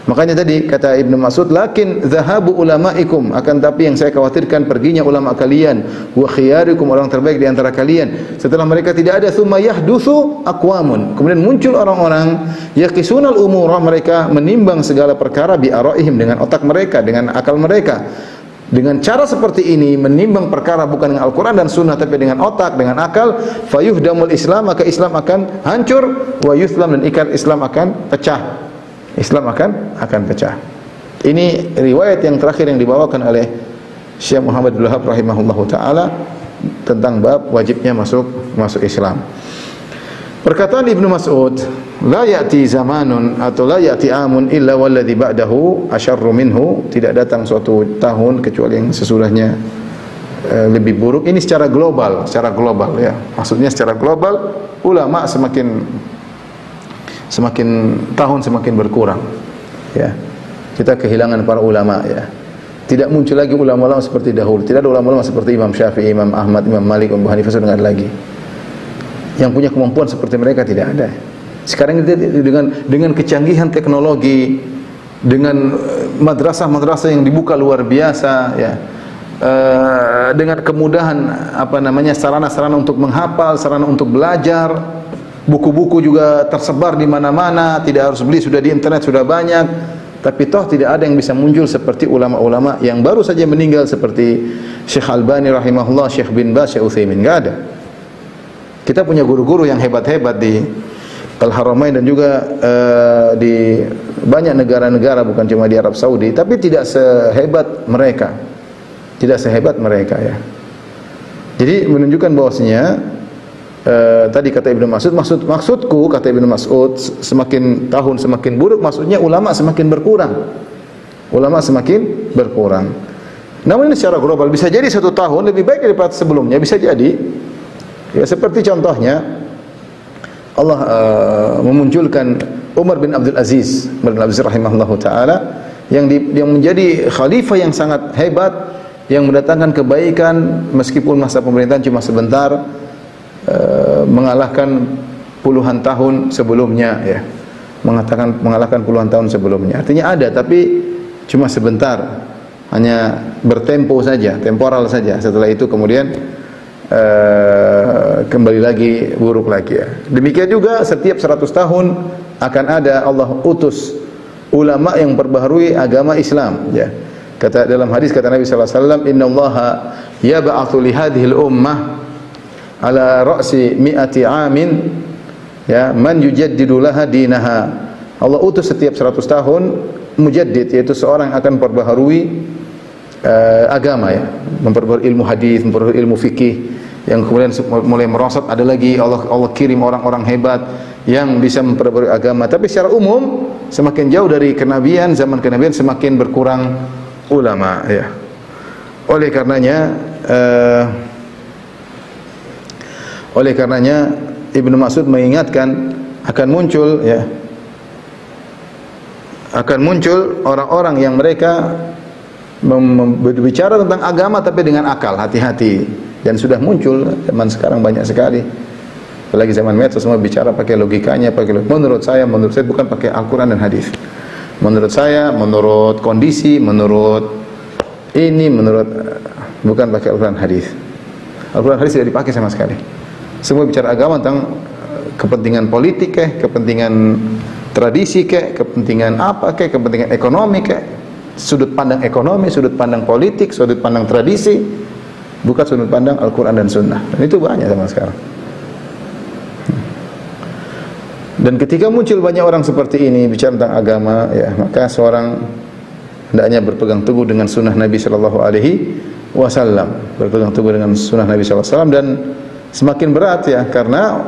S1: Makanya tadi kata Ibnu Mas'ud, lakin zahabu ulamaikum, akan tapi yang saya khawatirkan perginya ulama kalian, wa khiyarikum, orang terbaik di antara kalian. Setelah mereka tidak ada, tsumma yahdutsu aqwamun, kemudian muncul orang-orang yaqisunal umura, mereka menimbang segala perkara bi araihim, dengan otak mereka, dengan akal mereka. Dengan cara seperti ini menimbang perkara bukan dengan Al-Quran dan Sunnah tapi dengan otak, dengan akal, fayuhdamul Islam, maka Islam akan hancur, wa yuslam, dan ikat Islam akan pecah. Islam akan pecah. Ini riwayat yang terakhir yang dibawakan oleh Syekh Muhammad bin Wahab rahimahullahu taala tentang bab wajibnya masuk Islam. Perkataan Ibnu Mas'ud, la ya'ti zamanun atau la ya'ti amun illa walladhi ba'dahu asyarru minhu, tidak datang suatu tahun kecuali yang sesudahnya lebih buruk. Ini secara global ya. Maksudnya secara global ulama semakin tahun semakin berkurang, ya. Kita kehilangan para ulama, ya. Tidak muncul lagi ulama-ulama seperti dahulu. Tidak ada ulama-ulama seperti Imam Syafi'i, Imam Ahmad, Imam Malik, Abu Hanifah, sudah tidak ada lagi. Yang punya kemampuan seperti mereka tidak ada. Sekarang dengan kecanggihan teknologi, dengan madrasah-madrasah yang dibuka luar biasa, ya. Dengan kemudahan sarana-sarana untuk menghafal, sarana untuk belajar. Buku-buku juga tersebar di mana-mana, tidak harus beli, sudah di internet sudah banyak. Tapi toh tidak ada yang bisa muncul seperti ulama-ulama yang baru saja meninggal seperti Syekh Albani rahimahullah, Syekh bin Baz, Syekh Utsaimin, enggak ada. Kita punya guru-guru yang hebat-hebat di Al-Haramain dan juga di banyak negara-negara, bukan cuma di Arab Saudi, tapi tidak sehebat mereka. Tidak sehebat mereka, ya. Jadi menunjukkan bahwasanya tadi kata Ibnu Mas'ud, maksudku kata Ibnu Mas'ud, semakin tahun semakin buruk, maksudnya ulama semakin berkurang. Ulama semakin berkurang. Namun ini secara global, bisa jadi satu tahun lebih baik daripada sebelumnya, bisa jadi. Ya, seperti contohnya Allah memunculkan Umar bin Abdul Aziz rahimahullahu taala yang menjadi khalifah yang sangat hebat, yang mendatangkan kebaikan meskipun masa pemerintahan cuma sebentar. Mengalahkan puluhan tahun sebelumnya, ya. Mengalahkan puluhan tahun sebelumnya. Artinya ada, tapi cuma sebentar, hanya bertempo saja, temporal saja. Setelah itu kemudian kembali lagi buruk lagi, ya. Demikian juga setiap 100 tahun akan ada Allah utus ulama yang perbaharui agama Islam, ya. Kata dalam hadis kata Nabi sallallahu alaihi wasallam, "Innallaha yab'atsu li hadhil ummah ala ra'si mi'ati amin, ya, man yujaddidu laha dinaha." Allah utus setiap 100 tahun mujaddid, yaitu seorang yang akan perbaharui agama, ya, memperbaharui ilmu hadis, memperbaharui ilmu fikih, yang kemudian mulai merosot, ada lagi Allah kirim orang-orang hebat yang bisa memperbarui agama. Tapi secara umum semakin jauh dari kenabian, zaman kenabian semakin berkurang ulama, ya. Oleh karenanya Ibnu Mas'ud mengingatkan akan muncul orang-orang yang mereka berbicara tentang agama tapi dengan akal, hati-hati. Dan sudah muncul zaman sekarang banyak sekali. Apalagi zaman medsos semua bicara pakai logikanya, menurut saya bukan pakai Al-Qur'an dan hadis. Menurut saya, menurut kondisi, bukan pakai Al-Qur'an hadis. Al-Qur'an hadis tidak dipakai sama sekali. Semua bicara agama tentang kepentingan politik kepentingan tradisi kepentingan kepentingan ekonomi sudut pandang ekonomi, sudut pandang politik, sudut pandang tradisi, bukan sudut pandang Al-Quran dan Sunnah. Dan itu banyak sama sekarang. Dan ketika muncul banyak orang seperti ini bicara tentang agama, ya, maka seorang hendaknya berpegang teguh dengan sunnah Nabi Sallallahu Alaihi Wasallam, berpegang teguh dengan sunnah Nabi Sallallahu Alaihi Wasallam. Dan semakin berat, ya, karena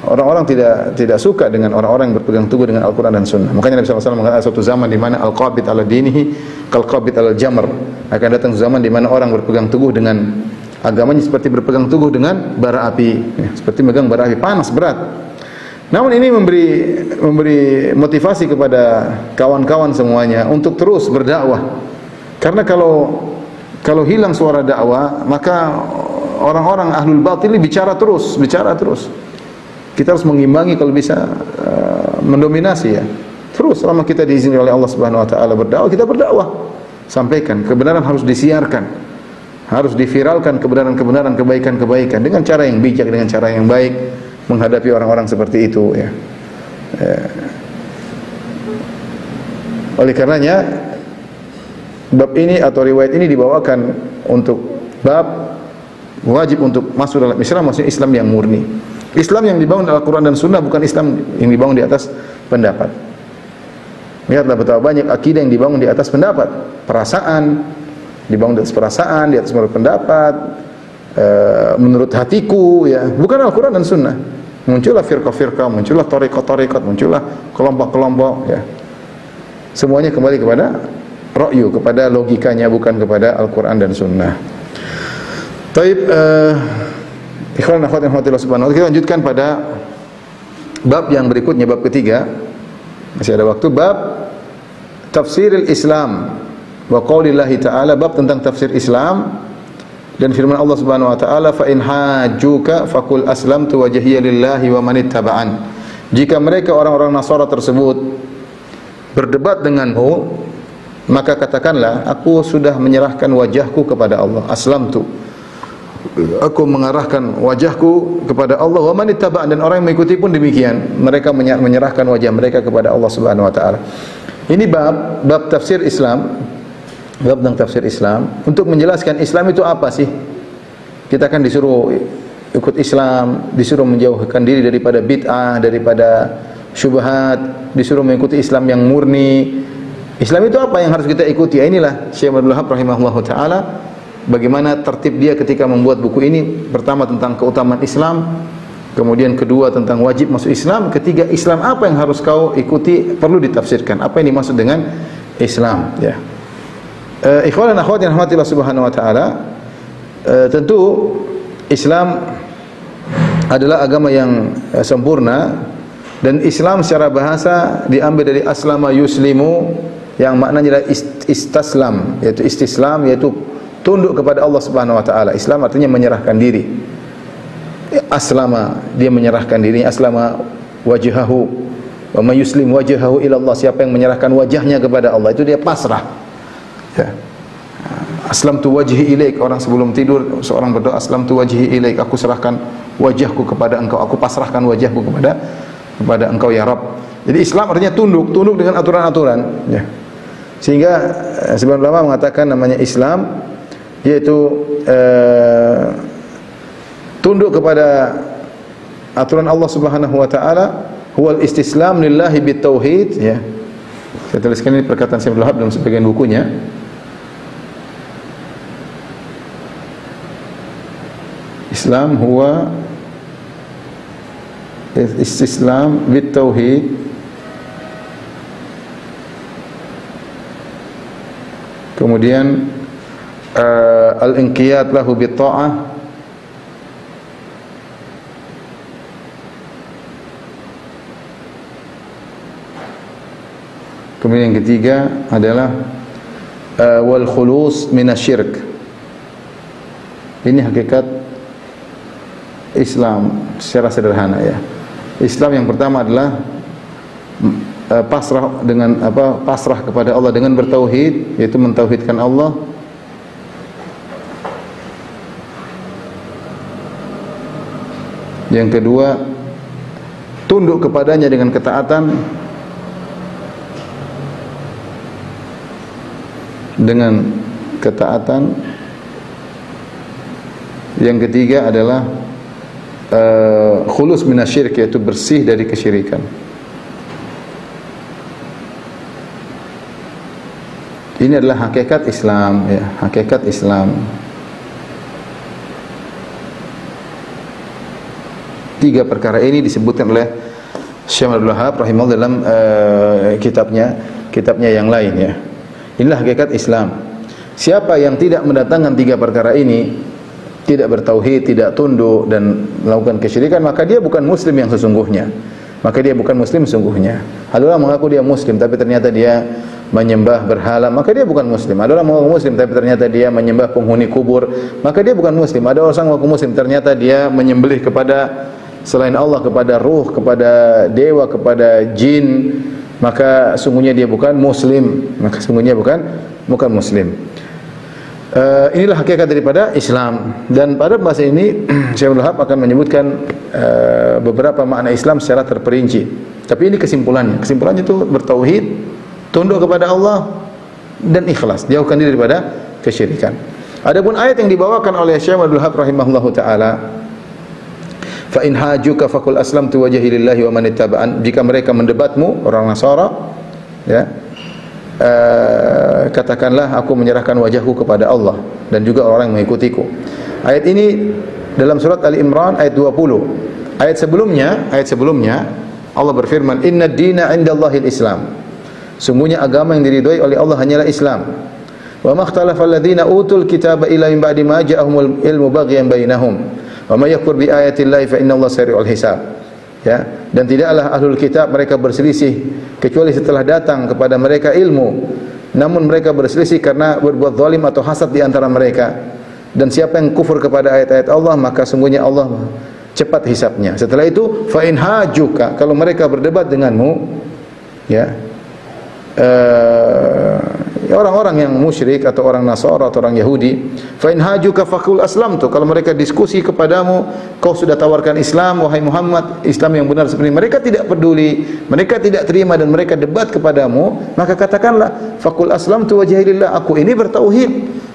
S1: orang-orang tidak suka dengan orang-orang yang berpegang teguh dengan Al-Quran dan Sunnah. Makanya Nabi SAW mengatakan suatu zaman di mana al-qabid ala dinihi kal-qabid ala jamr. Akan datang zaman di mana orang berpegang teguh dengan agamanya seperti berpegang teguh dengan bara api, ya, seperti megang bara api panas, berat. Namun ini memberi motivasi kepada kawan-kawan semuanya untuk terus berdakwah. Karena kalau hilang suara dakwah, maka orang-orang ahlul batil bicara terus. Kita harus mengimbangi, kalau bisa mendominasi, ya. Terus selama kita diizinkan oleh Allah Subhanahu wa taala berdakwah, kita berdakwah. Sampaikan kebenaran, harus disiarkan. Harus diviralkan kebenaran-kebenaran, kebaikan-kebaikan dengan cara yang bijak, dengan cara yang baik menghadapi orang-orang seperti itu, ya. Oleh karenanya bab ini atau riwayat ini dibawakan untuk bab wajib untuk masuk dalam Islam, maksudnya Islam yang murni. Islam yang dibangun dalam Al-Quran dan Sunnah, bukan Islam yang dibangun di atas pendapat. Lihatlah betapa banyak akidah yang dibangun di atas pendapat, perasaan, dibangun di atas perasaan, di atas menurut pendapat, menurut hatiku, ya, bukan Al-Quran dan Sunnah. Muncullah firqah-firqah, muncullah tariqat-tariqat, muncullah kelompok-kelompok, ya. Semuanya kembali kepada ra'yu, kepada logikanya, bukan kepada Al-Quran dan Sunnah. Taib, ikhwan akhwat yang rahmatillah subhanahu wa ta'ala, kita lanjutkan pada bab yang berikutnya, bab ketiga. Masih ada waktu. Bab tafsiril Islam wa qaulillahi ta'ala, bab tentang tafsir Islam dan firman Allah Subhanahu wa taala, fa in hajjuka faqul aslamtu wajhiya lillahi wa man ittaba'an. Jika mereka orang-orang Nasara tersebut berdebat denganmu, maka katakanlah, aku sudah menyerahkan wajahku kepada Allah. Aslamtu, aku mengarahkan wajahku kepada Allah. Wa man ittaba'an, dan orang yang mengikuti pun demikian, mereka menyerahkan wajah mereka kepada Allah Subhanahu wa taala. Ini bab tafsir Islam, bab tentang tafsir Islam, untuk menjelaskan Islam itu apa sih. Kita kan disuruh ikut Islam, disuruh menjauhkan diri daripada bid'ah, daripada syubhat, disuruh mengikuti Islam yang murni. Islam itu apa yang harus kita ikuti? Inilah Syekh Abdul Wahab rahimahullahu taala, bagaimana tertib dia ketika membuat buku ini. Pertama tentang keutamaan Islam, kemudian kedua tentang wajib masuk Islam, ketiga Islam apa yang harus kau ikuti, perlu ditafsirkan. Apa yang dimaksud dengan Islam, ya. Ikhwan dan akhwat yang rahmatillah subhanahu wa ta'ala, tentu Islam adalah agama yang sempurna, dan Islam secara bahasa diambil dari aslama yuslimu, yang maknanya adalah istaslam, yaitu istislam, yaitu tunduk kepada Allah Subhanahu wa taala. Islam artinya menyerahkan diri. Aslama, dia menyerahkan dirinya. Aslama wajhahu wa may yuslim wajhahu ila Allah, siapa yang menyerahkan wajahnya kepada Allah, itu dia pasrah, ya. Aslamtu wajhi ilaik, orang sebelum tidur seorang berdoa, aslamtu wajhi ilaik, aku serahkan wajahku kepada engkau, aku pasrahkan wajahku kepada engkau ya Rabb. Jadi Islam artinya tunduk dengan aturan-aturan, ya. Sehingga sebagian ulama mengatakan namanya Islam yaitu tunduk kepada aturan Allah Subhanahu wa taala, huwal istislam lillahi bitauhid, ya. Saya tuliskan ini perkataan Syekh Abdul Wahab dalam sebagian bukunya. Islam huwa istislam bit tauhid kemudian al-inqiyad lahu bit ta'ah kemudian yang ketiga adalah wal khulus minasyirk. Ini hakikat Islam secara sederhana ya. Islam yang pertama adalah pasrah dengan pasrah kepada Allah dengan bertauhid, yaitu mentauhidkan Allah. Yang kedua, tunduk kepadanya dengan ketaatan. Dengan ketaatan. Yang ketiga adalah khulus minasyirik, yaitu bersih dari kesyirikan. Ini adalah hakikat Islam ya, hakikat Islam. Tiga perkara ini disebutkan oleh Syekh Abdul Wahab rahimahullah dalam kitabnya yang lain ya. Inilah hakikat Islam. Siapa yang tidak mendatangkan tiga perkara ini, tidak bertauhid, tidak tunduk dan melakukan kesyirikan, maka dia bukan muslim yang sesungguhnya. Maka dia bukan muslim sesungguhnya. Ada orang mengaku dia muslim tapi ternyata dia menyembah berhala, maka dia bukan muslim. Ada orang mengaku muslim tapi ternyata dia menyembah penghuni kubur, maka dia bukan muslim. Ada orang mengaku muslim ternyata dia menyembelih kepada selain Allah, kepada ruh, kepada dewa, kepada jin, maka sungguhnya dia bukan muslim. Maka sungguhnya bukan muslim. Inilah hakikat daripada Islam. Dan pada bahasa ini Syekh Abdul Wahab akan menyebutkan beberapa makna Islam secara terperinci. Tapi ini kesimpulannya. Kesimpulannya itu bertauhid, tunduk kepada Allah dan ikhlas, jauhkan diri daripada kesyirikan. Adapun ayat yang dibawakan oleh Syekh Abdul Wahab rahimahullahu taala, fa in hajuka faqul aslamtu wajhi lillahi wa man ittaba'an, jika mereka mendebatmu orang Nasara ya, katakanlah aku menyerahkan wajahku kepada Allah dan juga orang yang mengikutiku. Ayat ini dalam surat Ali Imran ayat 20. Ayat sebelumnya Allah berfirman, "Innad dina 'indallahil Islam." Sungguhnya agama yang diridhoi oleh Allah hanyalah Islam. "Wa makhtalafa alladziina utul kitaba illa min ba'di ma ja'ahumul ilmu baghyan bainahum. Wa may yakfur bi ayatillahi fa innallaha sari'ul hisab." Ya, dan tidaklah ahlul kitab mereka berselisih kecuali setelah datang kepada mereka ilmu. Namun mereka berselisih karena berbuat zalim atau hasad di antara mereka. Dan siapa yang kufur kepada ayat-ayat Allah, maka sungguhnya Allah cepat hisabnya. Setelah itu, fa in hajuka, kalau mereka berdebat denganmu, ya, orang-orang yang musyrik atau orang Nasara atau orang Yahudi, fa in hajuka faqul aslamtu, kalau mereka diskusi kepadamu, kau sudah tawarkan Islam wahai Muhammad, Islam yang benar seperti ini, mereka tidak peduli, mereka tidak terima dan mereka debat kepadamu, maka katakanlah faqul aslamtu wajhi lillah, aku ini bertauhid,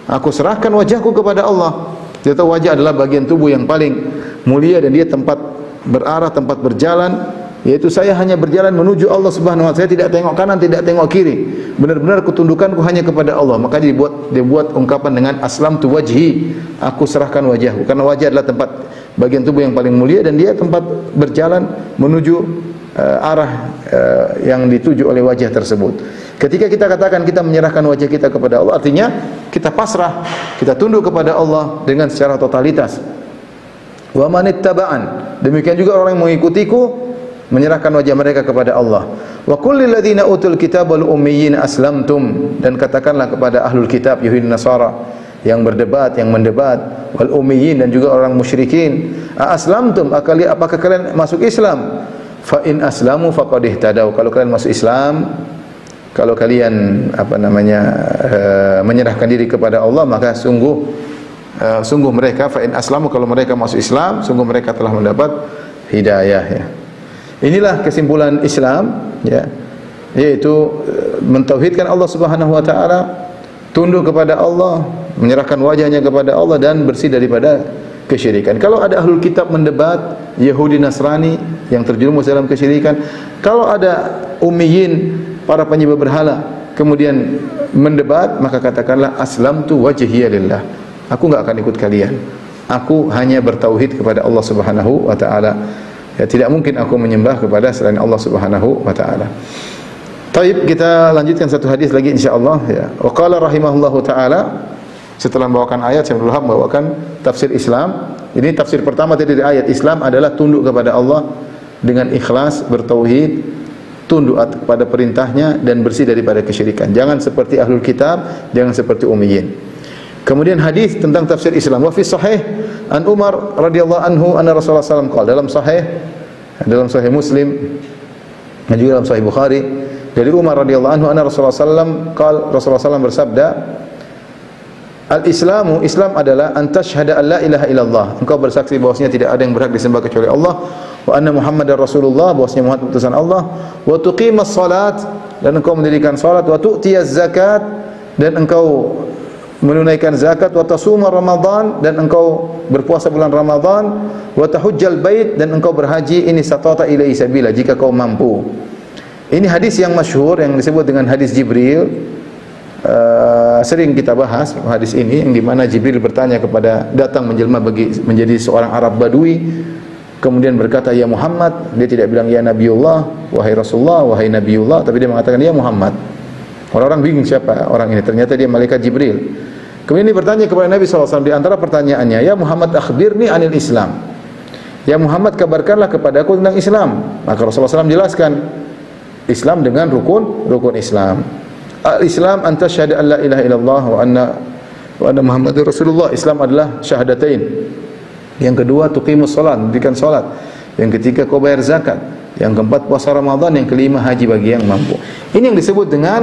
S1: aku serahkan wajahku kepada Allah. Dia tahu wajah adalah bagian tubuh yang paling mulia dan dia tempat berarah, tempat berjalan, yaitu saya hanya berjalan menuju Allah Subhanahu wa taala. Saya tidak tengok kanan, tidak tengok kiri. Benar-benar ketundukanku hanya kepada Allah. Maka dibuat ungkapan dengan aslamtu wajhi, aku serahkan wajahku. Karena wajah adalah tempat bagian tubuh yang paling mulia dan dia tempat berjalan menuju arah yang dituju oleh wajah tersebut. Ketika kita katakan kita menyerahkan wajah kita kepada Allah, artinya kita pasrah, kita tunduk kepada Allah dengan secara totalitas. Wa manittaba'an, demikian juga orang yang mengikutiku menyerahkan wajah mereka kepada Allah. Wa qul lil ladzina utul kitaba wal ummiyyin aslamtum, dan katakanlah kepada ahlul kitab Yahudi Nasara yang berdebat, yang mendebat, wal ummiyyin dan juga orang musyrikin, aslamtum, apakah kalian masuk Islam? Fa in aslamu faqad ihtadaw, kalau kalian masuk Islam, kalau kalian menyerahkan diri kepada Allah, maka sungguh mereka, fa in aslamu, kalau mereka masuk Islam, sungguh mereka telah mendapat hidayah ya. Inilah kesimpulan Islam ya, yaitu mentauhidkan Allah Subhanahu wa taala, tunduk kepada Allah, menyerahkan wajahnya kepada Allah dan bersih daripada kesyirikan. Kalau ada ahlul kitab mendebat, Yahudi Nasrani yang terjerumus dalam kesyirikan, kalau ada ummiyin, para penyembah berhala, kemudian mendebat, maka katakanlah aslamtu wajhiya lillah, aku enggak akan ikut kalian, aku hanya bertauhid kepada Allah Subhanahu wa taala. Ya, tidak mungkin aku menyembah kepada selain Allah Subhanahu wa taala. Baik, kita lanjutkan satu hadis lagi insyaallah ya. Wa qala rahimahullahu taala, setelah membawakan ayat saya dulu membawakan tafsir Islam. Ini tafsir pertama tadi dari ayat. Islam adalah tunduk kepada Allah dengan ikhlas, bertauhid, tunduk kepada perintahnya dan bersih daripada kesyirikan. Jangan seperti ahlul kitab, jangan seperti ummiyin. Kemudian hadis tentang tafsir Islam. Wa fi sahih an Umar radhiyallahu anhu anna Rasulullah sallallahu alaihi wasallam dalam sahih Muslim dan juga dalam sahih Bukhari dari Umar radhiyallahu anhu anna Rasulullah sallallahu Rasulullah sallallahu bersabda, Al-Islamu, Islam adalah antashhada an la ilaha illallah, engkau bersaksi bahwasanya tidak ada yang berhak disembah kecuali Allah, wa anna Muhammadar Rasulullah, bahwasanya Muhammad utusan Allah, wa tuqimas salat, dan engkau mendirikan salat, wa tu'tiyaz zakat, dan engkau menunaikan zakat, wa tasuma Ramadan, dan engkau berpuasa bulan Ramadan, wa tahujjal bait, dan engkau berhaji ini satata ilaihi sabila, jika kau mampu. Ini hadis yang masyhur yang disebut dengan hadis Jibril. Sering kita bahas hadis ini, yang dimana Jibril bertanya kepada, datang menjelma menjadi seorang Arab Badui, kemudian berkata ya Muhammad. Dia tidak bilang ya Nabiullah, wahai Rasulullah, wahai Nabiullah, tapi dia mengatakan ya Muhammad. Orang-orang bingung siapa orang ini, ternyata dia malaikat Jibril. Kemudian dia bertanya kepada Nabi SAW, di antara pertanyaannya, ya Muhammad akhbirni anil Islam, ya Muhammad kabarkanlah kepadaku tentang Islam. Maka Rasulullah SAW jelaskan Islam dengan rukun Islam. Al-Islam anta syahada an la ilaha illallah wa anna Muhammadur Rasulullah. Islam adalah syahadatain. Yang kedua tuqimus salat, mendirikan salat. Yang ketiga kau bayar zakat. Yang keempat puasa Ramadan. Yang kelima haji bagi yang mampu. Ini yang disebut dengan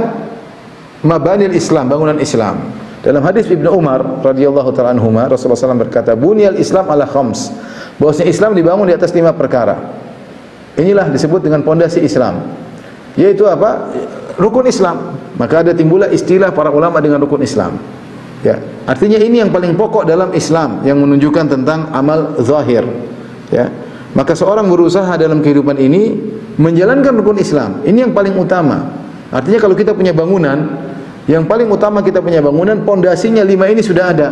S1: mabanil Islam, bangunan Islam. Dalam hadis Ibnu Umar radhiyallahu ta'ala anhuma, Rasulullah SAW berkata, bunyal Islam ala khams, bahwasanya Islam dibangun di atas 5 perkara. Inilah disebut dengan pondasi Islam. Yaitu apa? Rukun Islam. Maka ada timbullah istilah para ulama dengan rukun Islam. Ya, artinya ini yang paling pokok dalam Islam, yang menunjukkan tentang amal zahir. Ya, maka seorang berusaha dalam kehidupan ini menjalankan rukun Islam. Ini yang paling utama. Artinya kalau kita punya bangunan, yang paling utama kita punya bangunan, pondasinya 5 ini sudah ada.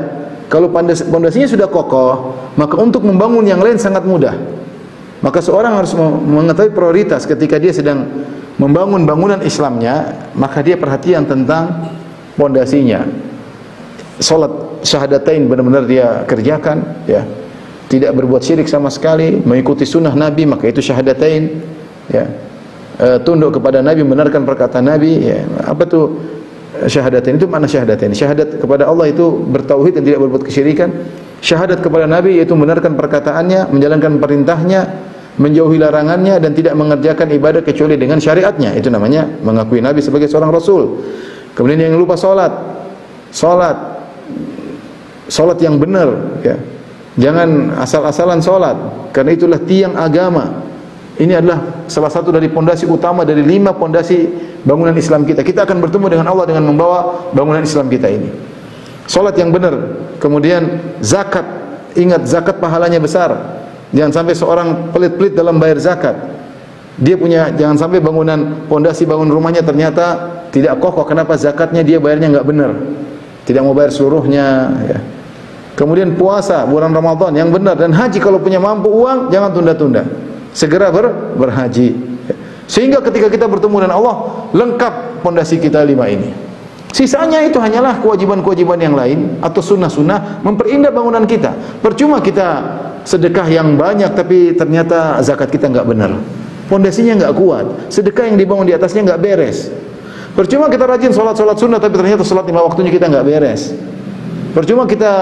S1: Kalau pondasinya sudah kokoh, maka untuk membangun yang lain sangat mudah. Maka seorang harus mengetahui prioritas ketika dia sedang membangun bangunan Islamnya, maka dia perhatian tentang pondasinya. Salat syahadatain benar-benar dia kerjakan, ya. Tidak berbuat syirik sama sekali, mengikuti sunnah Nabi, maka itu syahadatain, ya. Tunduk kepada Nabi, membenarkan perkataan Nabi, ya. Apa tuh syahadatain? Itu makna syahadatain. Syahadat kepada Allah itu bertauhid dan tidak berbuat kesyirikan. Syahadat kepada Nabi yaitu membenarkan perkataannya, menjalankan perintahnya, menjauhi larangannya, dan tidak mengerjakan ibadah kecuali dengan syariatnya. Itu namanya mengakui Nabi sebagai seorang Rasul. Kemudian yang lupa salat yang benar, ya. Jangan asal-asalan salat, karena itulah tiang agama. Ini adalah salah satu dari pondasi utama dari 5 pondasi bangunan Islam kita. Kita akan bertemu dengan Allah dengan membawa bangunan Islam kita ini. Salat yang benar, kemudian zakat. Ingat, zakat pahalanya besar. Jangan sampai seorang pelit-pelit dalam bayar zakat. Dia punya, jangan sampai bangunan pondasi bangun rumahnya ternyata tidak kokoh. Kenapa? Zakatnya dia bayarnya enggak benar. Tidak mau bayar seluruhnya, ya. Kemudian puasa bulan Ramadan yang benar, dan haji kalau punya mampu uang jangan tunda-tunda. Segera berhaji. Sehingga ketika kita bertemu dengan Allah, lengkap pondasi kita 5 ini. Sisanya itu hanyalah kewajiban-kewajiban yang lain atau sunnah-sunnah memperindah bangunan kita. Percuma kita sedekah yang banyak tapi ternyata zakat kita enggak benar. Pondasinya enggak kuat. Sedekah yang dibangun di atasnya enggak beres. Percuma kita rajin salat sunnah tapi ternyata salat 5 waktunya kita enggak beres. Percuma kita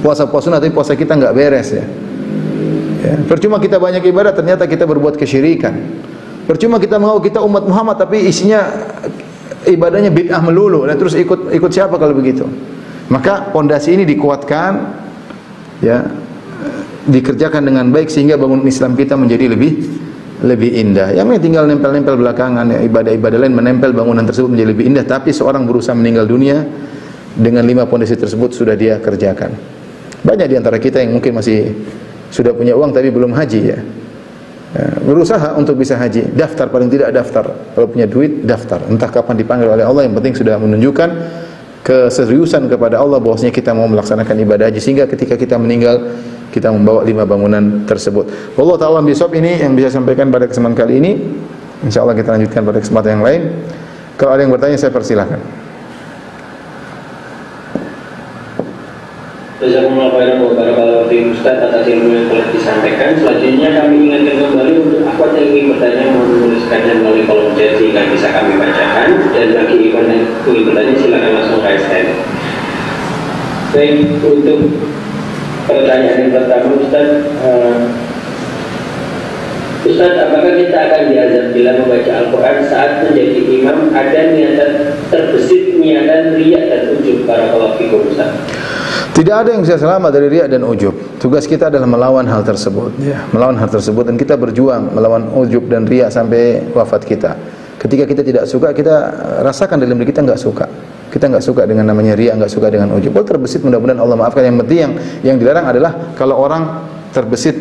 S1: puasa sunnah tapi puasa kita enggak beres, ya. Percuma kita banyak ibadah ternyata kita berbuat kesyirikan. Percuma kita mengaku kita umat Muhammad tapi isinya ibadahnya bid'ah melulu. Dan terus ikut siapa kalau begitu? Maka pondasi ini dikuatkan, ya, dikerjakan dengan baik sehingga bangunan Islam kita menjadi lebih indah. Yang tinggal nempel-nempel belakangan, ya, ibadah-ibadah lain menempel bangunan tersebut menjadi lebih indah. Tapi seorang berusaha meninggal dunia dengan 5 pondasi tersebut sudah dia kerjakan. Banyak di antara kita yang mungkin masih sudah punya uang tapi belum haji, ya. Berusaha untuk bisa haji, daftar, paling tidak daftar. Kalau punya duit, daftar. Entah kapan dipanggil oleh Allah, yang penting sudah menunjukkan keseriusan kepada Allah bahwasanya kita mau melaksanakan ibadah haji, sehingga ketika kita meninggal kita membawa 5 bangunan tersebut. Wallahu ta'ala bisawab. Ini yang bisa saya sampaikan pada kesempatan kali ini. Insyaallah kita lanjutkan pada kesempatan yang lain. Kalau ada yang bertanya saya persilahkan.
S2: Jazakumullah khairan wa barakallahu fiikum Ustaz atas ilmu yang telah disampaikan. Selanjutnya kami ingatkan kembali untuk akhwat yang ingin bertanya mau menuliskannya melalui kolom chat sehingga bisa kami bacakan, dan bagi ikhwan yang ingin bertanya silakan langsung raise hand. Baik, untuk pertanyaan yang pertama Ustaz, Ustaz, apakah kita akan diazab bila membaca Al-Quran saat menjadi imam ada niatan terbesit, niatan riya dan ujub? Barakallahu fiikum Ustaz.
S1: Tidak ada yang bisa selamat dari riya dan ujub. Tugas kita adalah melawan hal tersebut, ya, melawan hal tersebut, dan kita berjuang melawan ujub dan riya sampai wafat kita. Ketika kita tidak suka, kita rasakan dalam diri kita nggak suka. Kita nggak suka dengan namanya riya, nggak suka dengan ujub. Kalau terbesit, mudah-mudahan Allah maafkan. Yang penting yang dilarang adalah kalau orang terbesit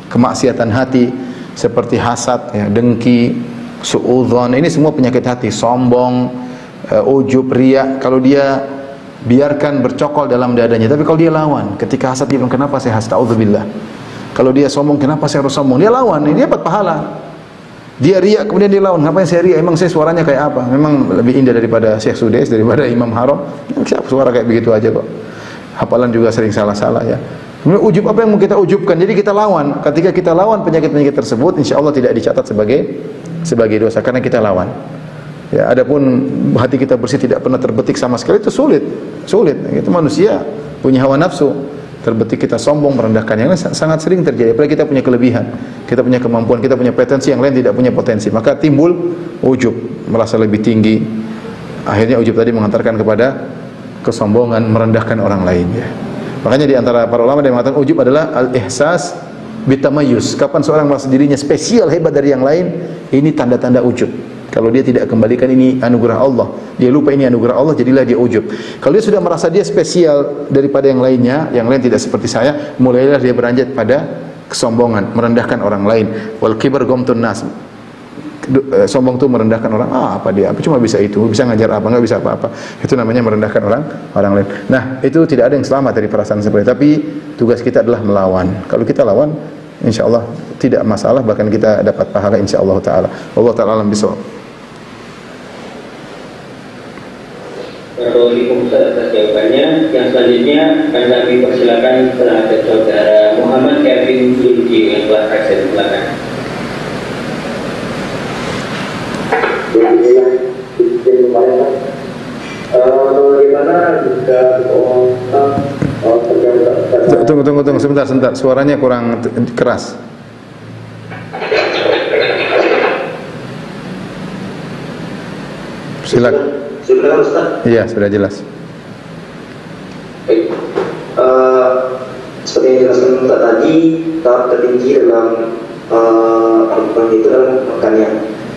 S1: kemaksiatan hati seperti hasad, ya, dengki, suudzon, ini semua penyakit hati, sombong, ujub, riya. Kalau dia biarkan bercokol dalam dadanya, tapi kalau dia lawan, ketika hasad dia bilang kenapa saya hasad, auzubillah. Kalau dia sombong, kenapa saya harus sombong, dia lawan, dia dapat pahala. Dia riya, kemudian dia lawan, ngapain saya riya, emang saya suaranya kayak apa, memang lebih indah daripada Syekh Sudais, daripada Imam Haram, siapa suara kayak begitu aja kok, hafalan juga sering salah-salah, ya. Kemudian ujub, apa yang mau kita ujubkan, jadi kita lawan. Ketika kita lawan penyakit-penyakit tersebut, insya Allah tidak dicatat sebagai dosa, karena kita lawan. Ya, adapun hati kita bersih tidak pernah terbetik sama sekali, itu sulit. Itu manusia punya hawa nafsu, terbetik kita sombong, merendahkan yang lain, sangat sering terjadi. Apalagi kita punya kelebihan, kita punya kemampuan, kita punya potensi, yang lain tidak punya potensi, maka timbul ujub, merasa lebih tinggi. Akhirnya ujub tadi mengantarkan kepada kesombongan, merendahkan orang lain, ya. Makanya di antara para ulama yang mengatakan ujub adalah al-ihsas bitamayus. Kapan seorang merasa dirinya spesial, hebat dari yang lain, ini tanda-tanda ujub. Kalau dia tidak kembalikan ini anugerah Allah, dia lupa ini anugerah Allah, jadilah dia ujub. Kalau dia sudah merasa dia spesial daripada yang lainnya, yang lain tidak seperti saya, mulailah dia beranjak pada kesombongan, merendahkan orang lain. Wal kibar ghamtun nas. Sombong itu merendahkan orang. Apa dia? Apa cuma bisa itu? Bisa ngajar apa? Enggak bisa apa-apa. Itu namanya merendahkan orang lain. Nah, itu tidak ada yang selamat dari perasaan seperti itu. Tapi tugas kita adalah melawan. Kalau kita lawan, insyaallah tidak masalah, bahkan kita dapat pahala insyaallah taala. Allah taala alam bisawab.
S2: Waalaikumsalam Ustaz atas jawabannya. Yang selanjutnya akan kami persilakan terhadap saudara Muhammad Kevin Zulki yang telah akses belakang.
S3: Bagaimana jika
S1: Tunggu sebentar, suaranya kurang keras. Silakan.
S3: Sudah Ustaz?
S1: Iya, sudah jelas.
S3: Baik. Seperti yang dijelaskan Ustaz tadi, tahap tertinggi dalam Al-Quran itu adalah makannya.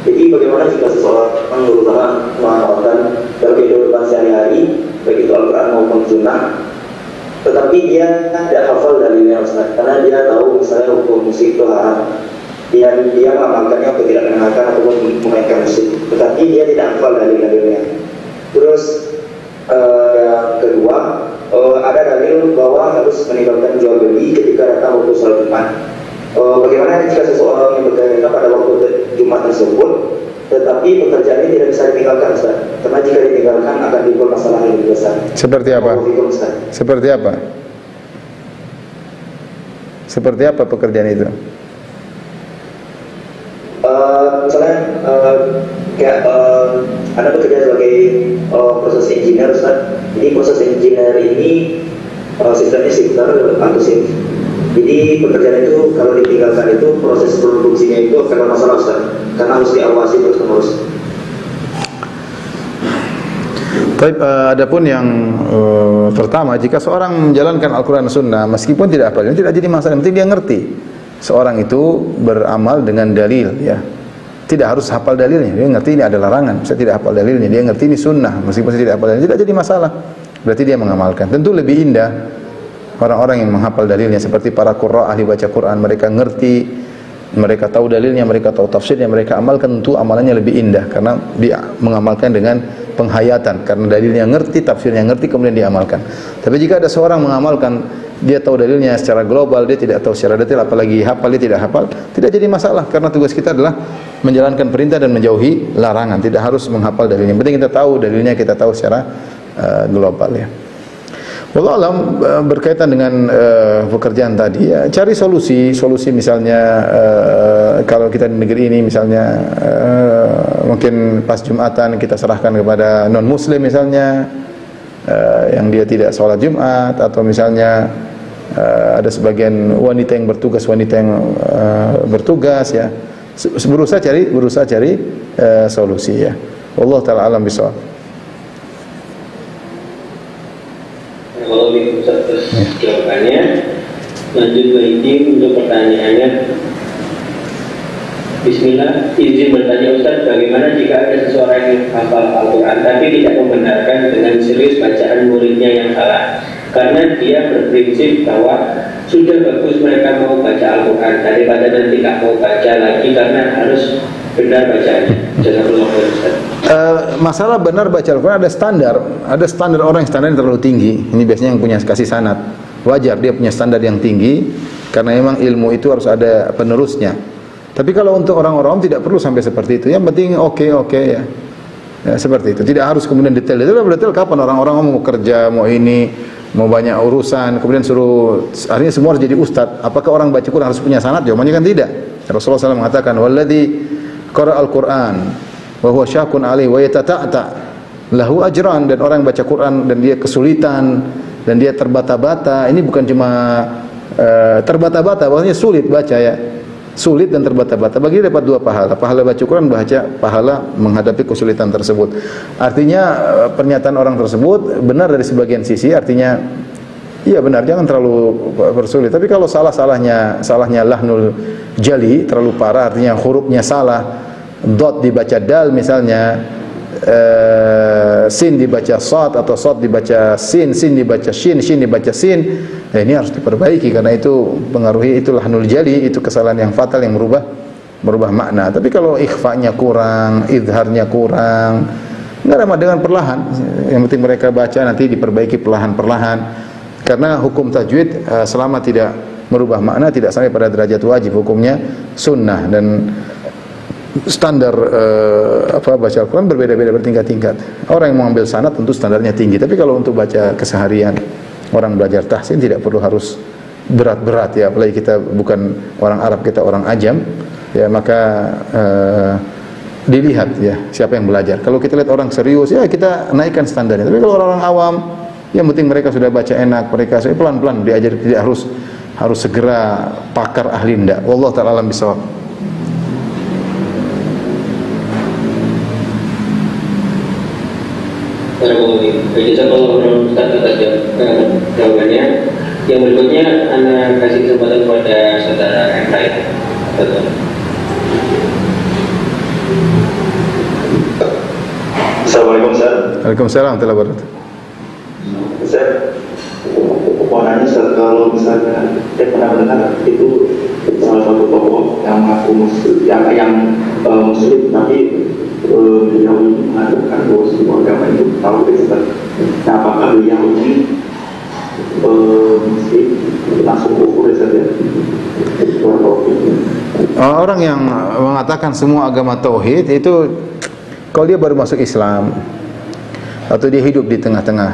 S3: Jadi bagaimana jika seseorang berusaha menghafalkan dalam kehidupan sehari-hari, baik itu Al-Quran maupun Sunnah, tetapi dia tidak hafal dalilnya Ustaz, karena dia tahu misalnya hukum musik itu haram, dia mengamalkannya untuk tidak mendengarkan ataupun memainkan musik, tetapi dia tidak hafal dalil-dalilnya. Terus yang kedua, ada dalil bahwa harus meninggalkan jual beli ketika datang waktu sholat Jumat. Bagaimana jika seseorang yang bekerja pada waktu Jumat tersebut, tetapi pekerjaannya tidak bisa ditinggalkan Ustaz? Karena jika ditinggalkan akan timbul masalah yang lebih besar.
S1: Seperti apa? Seperti apa pekerjaan itu?
S3: Misalnya Anda bekerja sebagai proses engineer Ustaz. Jadi proses engineer ini sistemnya shifter atau shift. Jadi pekerjaan itu kalau ditinggalkan itu proses produksinya itu akan bermasalah Ustaz, karena harus diawasi terus-menerus.
S1: Baik, adapun yang pertama, jika seorang menjalankan Al-Quran dan Sunnah meskipun tidak hafal, tidak jadi masalah, yang penting dia ngerti. Seorang itu beramal dengan dalil, ya. Tidak harus hafal dalilnya, dia ngerti ini ada larangan. Saya tidak hafal dalilnya, dia ngerti ini sunnah, meskipun saya tidak hafal dalilnya, tidak jadi masalah. Berarti dia mengamalkan. Tentu lebih indah orang-orang yang menghafal dalilnya, seperti para qurra ahli baca Quran. Mereka ngerti, mereka tahu dalilnya, mereka tahu tafsirnya, mereka amalkan, tentu amalannya lebih indah karena dia mengamalkan dengan penghayatan, karena dalilnya ngerti, tafsirnya ngerti, kemudian diamalkan. Tapi jika ada seorang mengamalkan, dia tahu dalilnya secara global, dia tidak tahu secara detail, apalagi hafal, dia tidak hafal, tidak jadi masalah, karena tugas kita adalah menjalankan perintah dan menjauhi larangan. Tidak harus menghafal dalilnya, yang penting kita tahu dalilnya, kita tahu secara global ya. Wallahu alam, berkaitan dengan pekerjaan tadi ya, cari solusi misalnya kalau kita di negeri ini misalnya mungkin pas Jumatan kita serahkan kepada non muslim misalnya yang dia tidak sholat Jumat, atau misalnya ada sebagian wanita yang bertugas ya, berusaha cari solusi ya. Wallahu taala alam bisawab.
S2: Kalau di terus jawabannya, lanjut lagi untuk pertanyaannya. Bismillah, izin bertanya Ustaz, bagaimana jika ada seseorang yang hafal Al-Quran tapi tidak membenarkan dengan serius bacaan muridnya yang salah, karena dia berprinsip bahwa sudah bagus mereka mau baca Al-Quran daripada nanti tidak mau baca lagi karena harus benar bacaannya. Jazakallahu khairan Ustaz.
S1: Masalah benar baca Al-Quran ada standar orang yang standarnya terlalu tinggi. Ini biasanya yang punya kasih sanad. Wajar dia punya standar yang tinggi, karena memang ilmu itu harus ada penerusnya. Tapi kalau untuk orang-orang tidak perlu sampai seperti itu. Yang penting oke ya. Ya, seperti itu. Tidak harus kemudian detail kapan orang-orang mau kerja, mau ini, mau banyak urusan, kemudian suruh akhirnya semua harus jadi ustadz. Apakah orang baca Quran harus punya sanad? Jawabannya kan tidak. Rasulullah SAW mengatakan, "Walladzi qara'a al-Qur'an wa huwa syaqun 'alaihi wa yatata'ta lahu ajran." Dan orang yang baca Quran dan dia kesulitan dan dia terbata-bata, ini bukan cuma terbata-bata, maksudnya sulit baca ya. Sulit dan terbata-bata, bagi dia dapat dua pahala. Pahala baca Quran, pahala menghadapi kesulitan tersebut. Artinya pernyataan orang tersebut benar dari sebagian sisi, artinya iya benar, jangan terlalu bersulit. Tapi kalau salahnya lahnul jali, terlalu parah, artinya hurufnya salah, dot dibaca dal misalnya, sin dibaca sad, atau sad dibaca sin dibaca shin dibaca sin. Nah, ini harus diperbaiki, karena itu pengaruhi, itu lahnul jali, itu kesalahan yang fatal yang merubah makna. Tapi kalau ikhfa'nya kurang, idharnya kurang, enggak ada, dengan perlahan. Yang penting mereka baca, nanti diperbaiki perlahan-perlahan. Karena hukum tajwid selama tidak merubah makna, tidak sampai pada derajat wajib, hukumnya sunnah. Dan standar baca Al-Quran berbeda-beda, bertingkat-tingkat. Orang yang mengambil sanad tentu standarnya tinggi. Tapi kalau untuk baca keseharian, orang belajar tahsin tidak perlu harus berat-berat ya. Apalagi kita bukan orang Arab, kita orang Ajam ya, maka dilihat ya siapa yang belajar. Kalau kita lihat orang serius ya kita naikkan standarnya. Tapi kalau orang awam, yang penting mereka sudah baca enak, mereka pelan-pelan diajar, tidak harus segera pakar ahli ndak. Wallahu ta'ala alam bisawab.
S2: Jazakallahu Ustaz atas jawabannya. Yang berikutnya Anda kasih kesempatan kepada saudara Emra.
S3: Assalamualaikum Ustaz.
S1: Waalaikumsalam warahmatullahi wabarakatuh.
S3: Ustaz, mau nanya Ustaz, kalau misalnya saya pernah mendengar itu salah satu tokoh yang mengaku muslim tapi beliau ini mengatakan bahwa semua agama itu tahu Ustaz. Nah, apakah beliau ini muslim langsung kufur saja?
S1: Orang yang mengatakan semua agama tauhid itu kalau dia baru masuk Islam atau dia hidup di tengah-tengah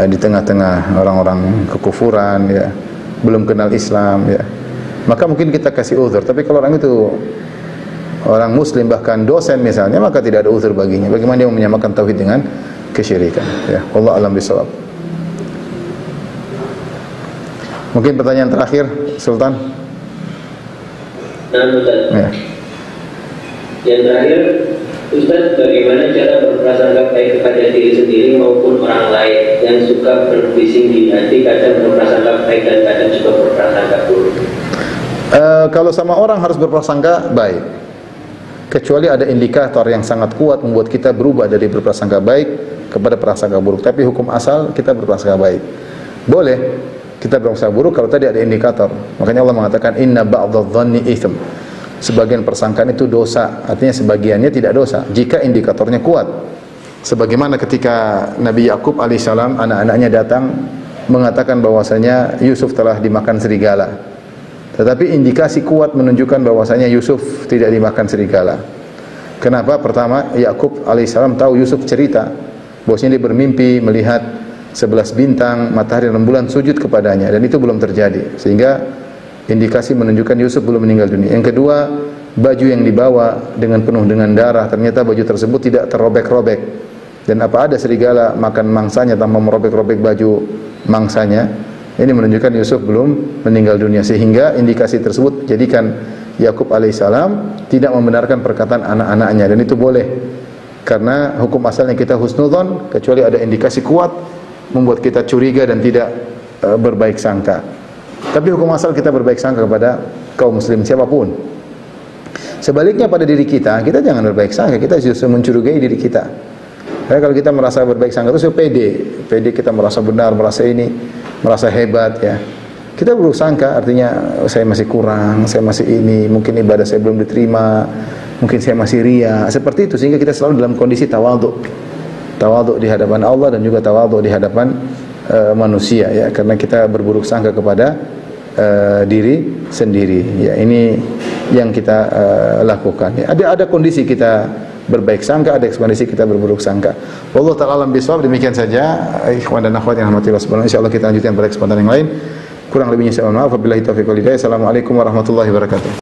S1: di tengah-tengah orang-orang kekufuran ya, belum kenal Islam ya, maka mungkin kita kasih uzur. Tapi kalau orang itu orang muslim, bahkan dosen misalnya, maka tidak ada uzur baginya. Bagaimana dia menyamakan tauhid dengan kesyirikan ya. Allah alam bisawab. Mungkin pertanyaan terakhir Sultan. Ya.
S2: Yang terakhir, Ustaz, bagaimana cara berprasangka baik kepada diri sendiri maupun orang lain yang suka berbising di hati, kadang berprasangka baik dan kadang juga berprasangka buruk?
S1: Kalau sama orang harus berprasangka baik, kecuali ada indikator yang sangat kuat membuat kita berubah dari berprasangka baik kepada prasangka buruk. Tapi hukum asal kita berprasangka baik. Boleh kita berprasangka buruk kalau tadi ada indikator. Makanya Allah mengatakan inna ba'dadh-dhanni itsm. sebagian persangkaan itu dosa, artinya sebagiannya tidak dosa jika indikatornya kuat. Sebagaimana ketika Nabi Yakub alaihissalam anak-anaknya datang mengatakan bahwasanya Yusuf telah dimakan serigala. Tetapi indikasi kuat menunjukkan bahwasanya Yusuf tidak dimakan serigala. Kenapa? Pertama, Yakub alaihissalam tahu Yusuf cerita bahwasanya dia bermimpi melihat 11 bintang, matahari dan rembulan sujud kepadanya, dan itu belum terjadi. Sehingga indikasi menunjukkan Yusuf belum meninggal dunia. Yang kedua, baju yang dibawa dengan penuh dengan darah, ternyata baju tersebut tidak terrobek-robek. Dan apa ada serigala makan mangsanya tanpa merobek-robek baju mangsanya? Ini menunjukkan Yusuf belum meninggal dunia, sehingga indikasi tersebut jadikan Yakub alaihissalam tidak membenarkan perkataan anak-anaknya, dan itu boleh karena hukum asalnya kita husnudzon kecuali ada indikasi kuat membuat kita curiga dan tidak berbaik sangka. Tapi hukum asal kita berbaik sangka kepada kaum muslim siapapun. Sebaliknya pada diri kita jangan berbaik sangka, kita justru mencurigai diri kita. Karena kalau kita merasa berbaik sangka itu pede kita merasa benar, merasa hebat ya. Kita buruk sangka artinya saya masih kurang, saya masih ini, mungkin ibadah saya belum diterima, mungkin saya masih ria. Seperti itu, sehingga kita selalu dalam kondisi tawadhu. Tawadhu di hadapan Allah dan juga tawadhu di hadapan manusia ya, karena kita berburuk sangka kepada diri sendiri. Ya, ini yang kita lakukan ya. Ada kondisi kita berbaik sangka, ada kondisi kita berburuk sangka. Wallahu ta'ala alam bisawab. Demikian saja ikhwan dan akhwat yang rahmati Allah subhanahu wa ta'ala. Insyaallah kita lanjutkan pada kesempatan yang lain. Kurang lebihnya saya mohon maaf. Wabillahi taufiq wal hidayah. Assalamualaikum warahmatullahi wabarakatuh.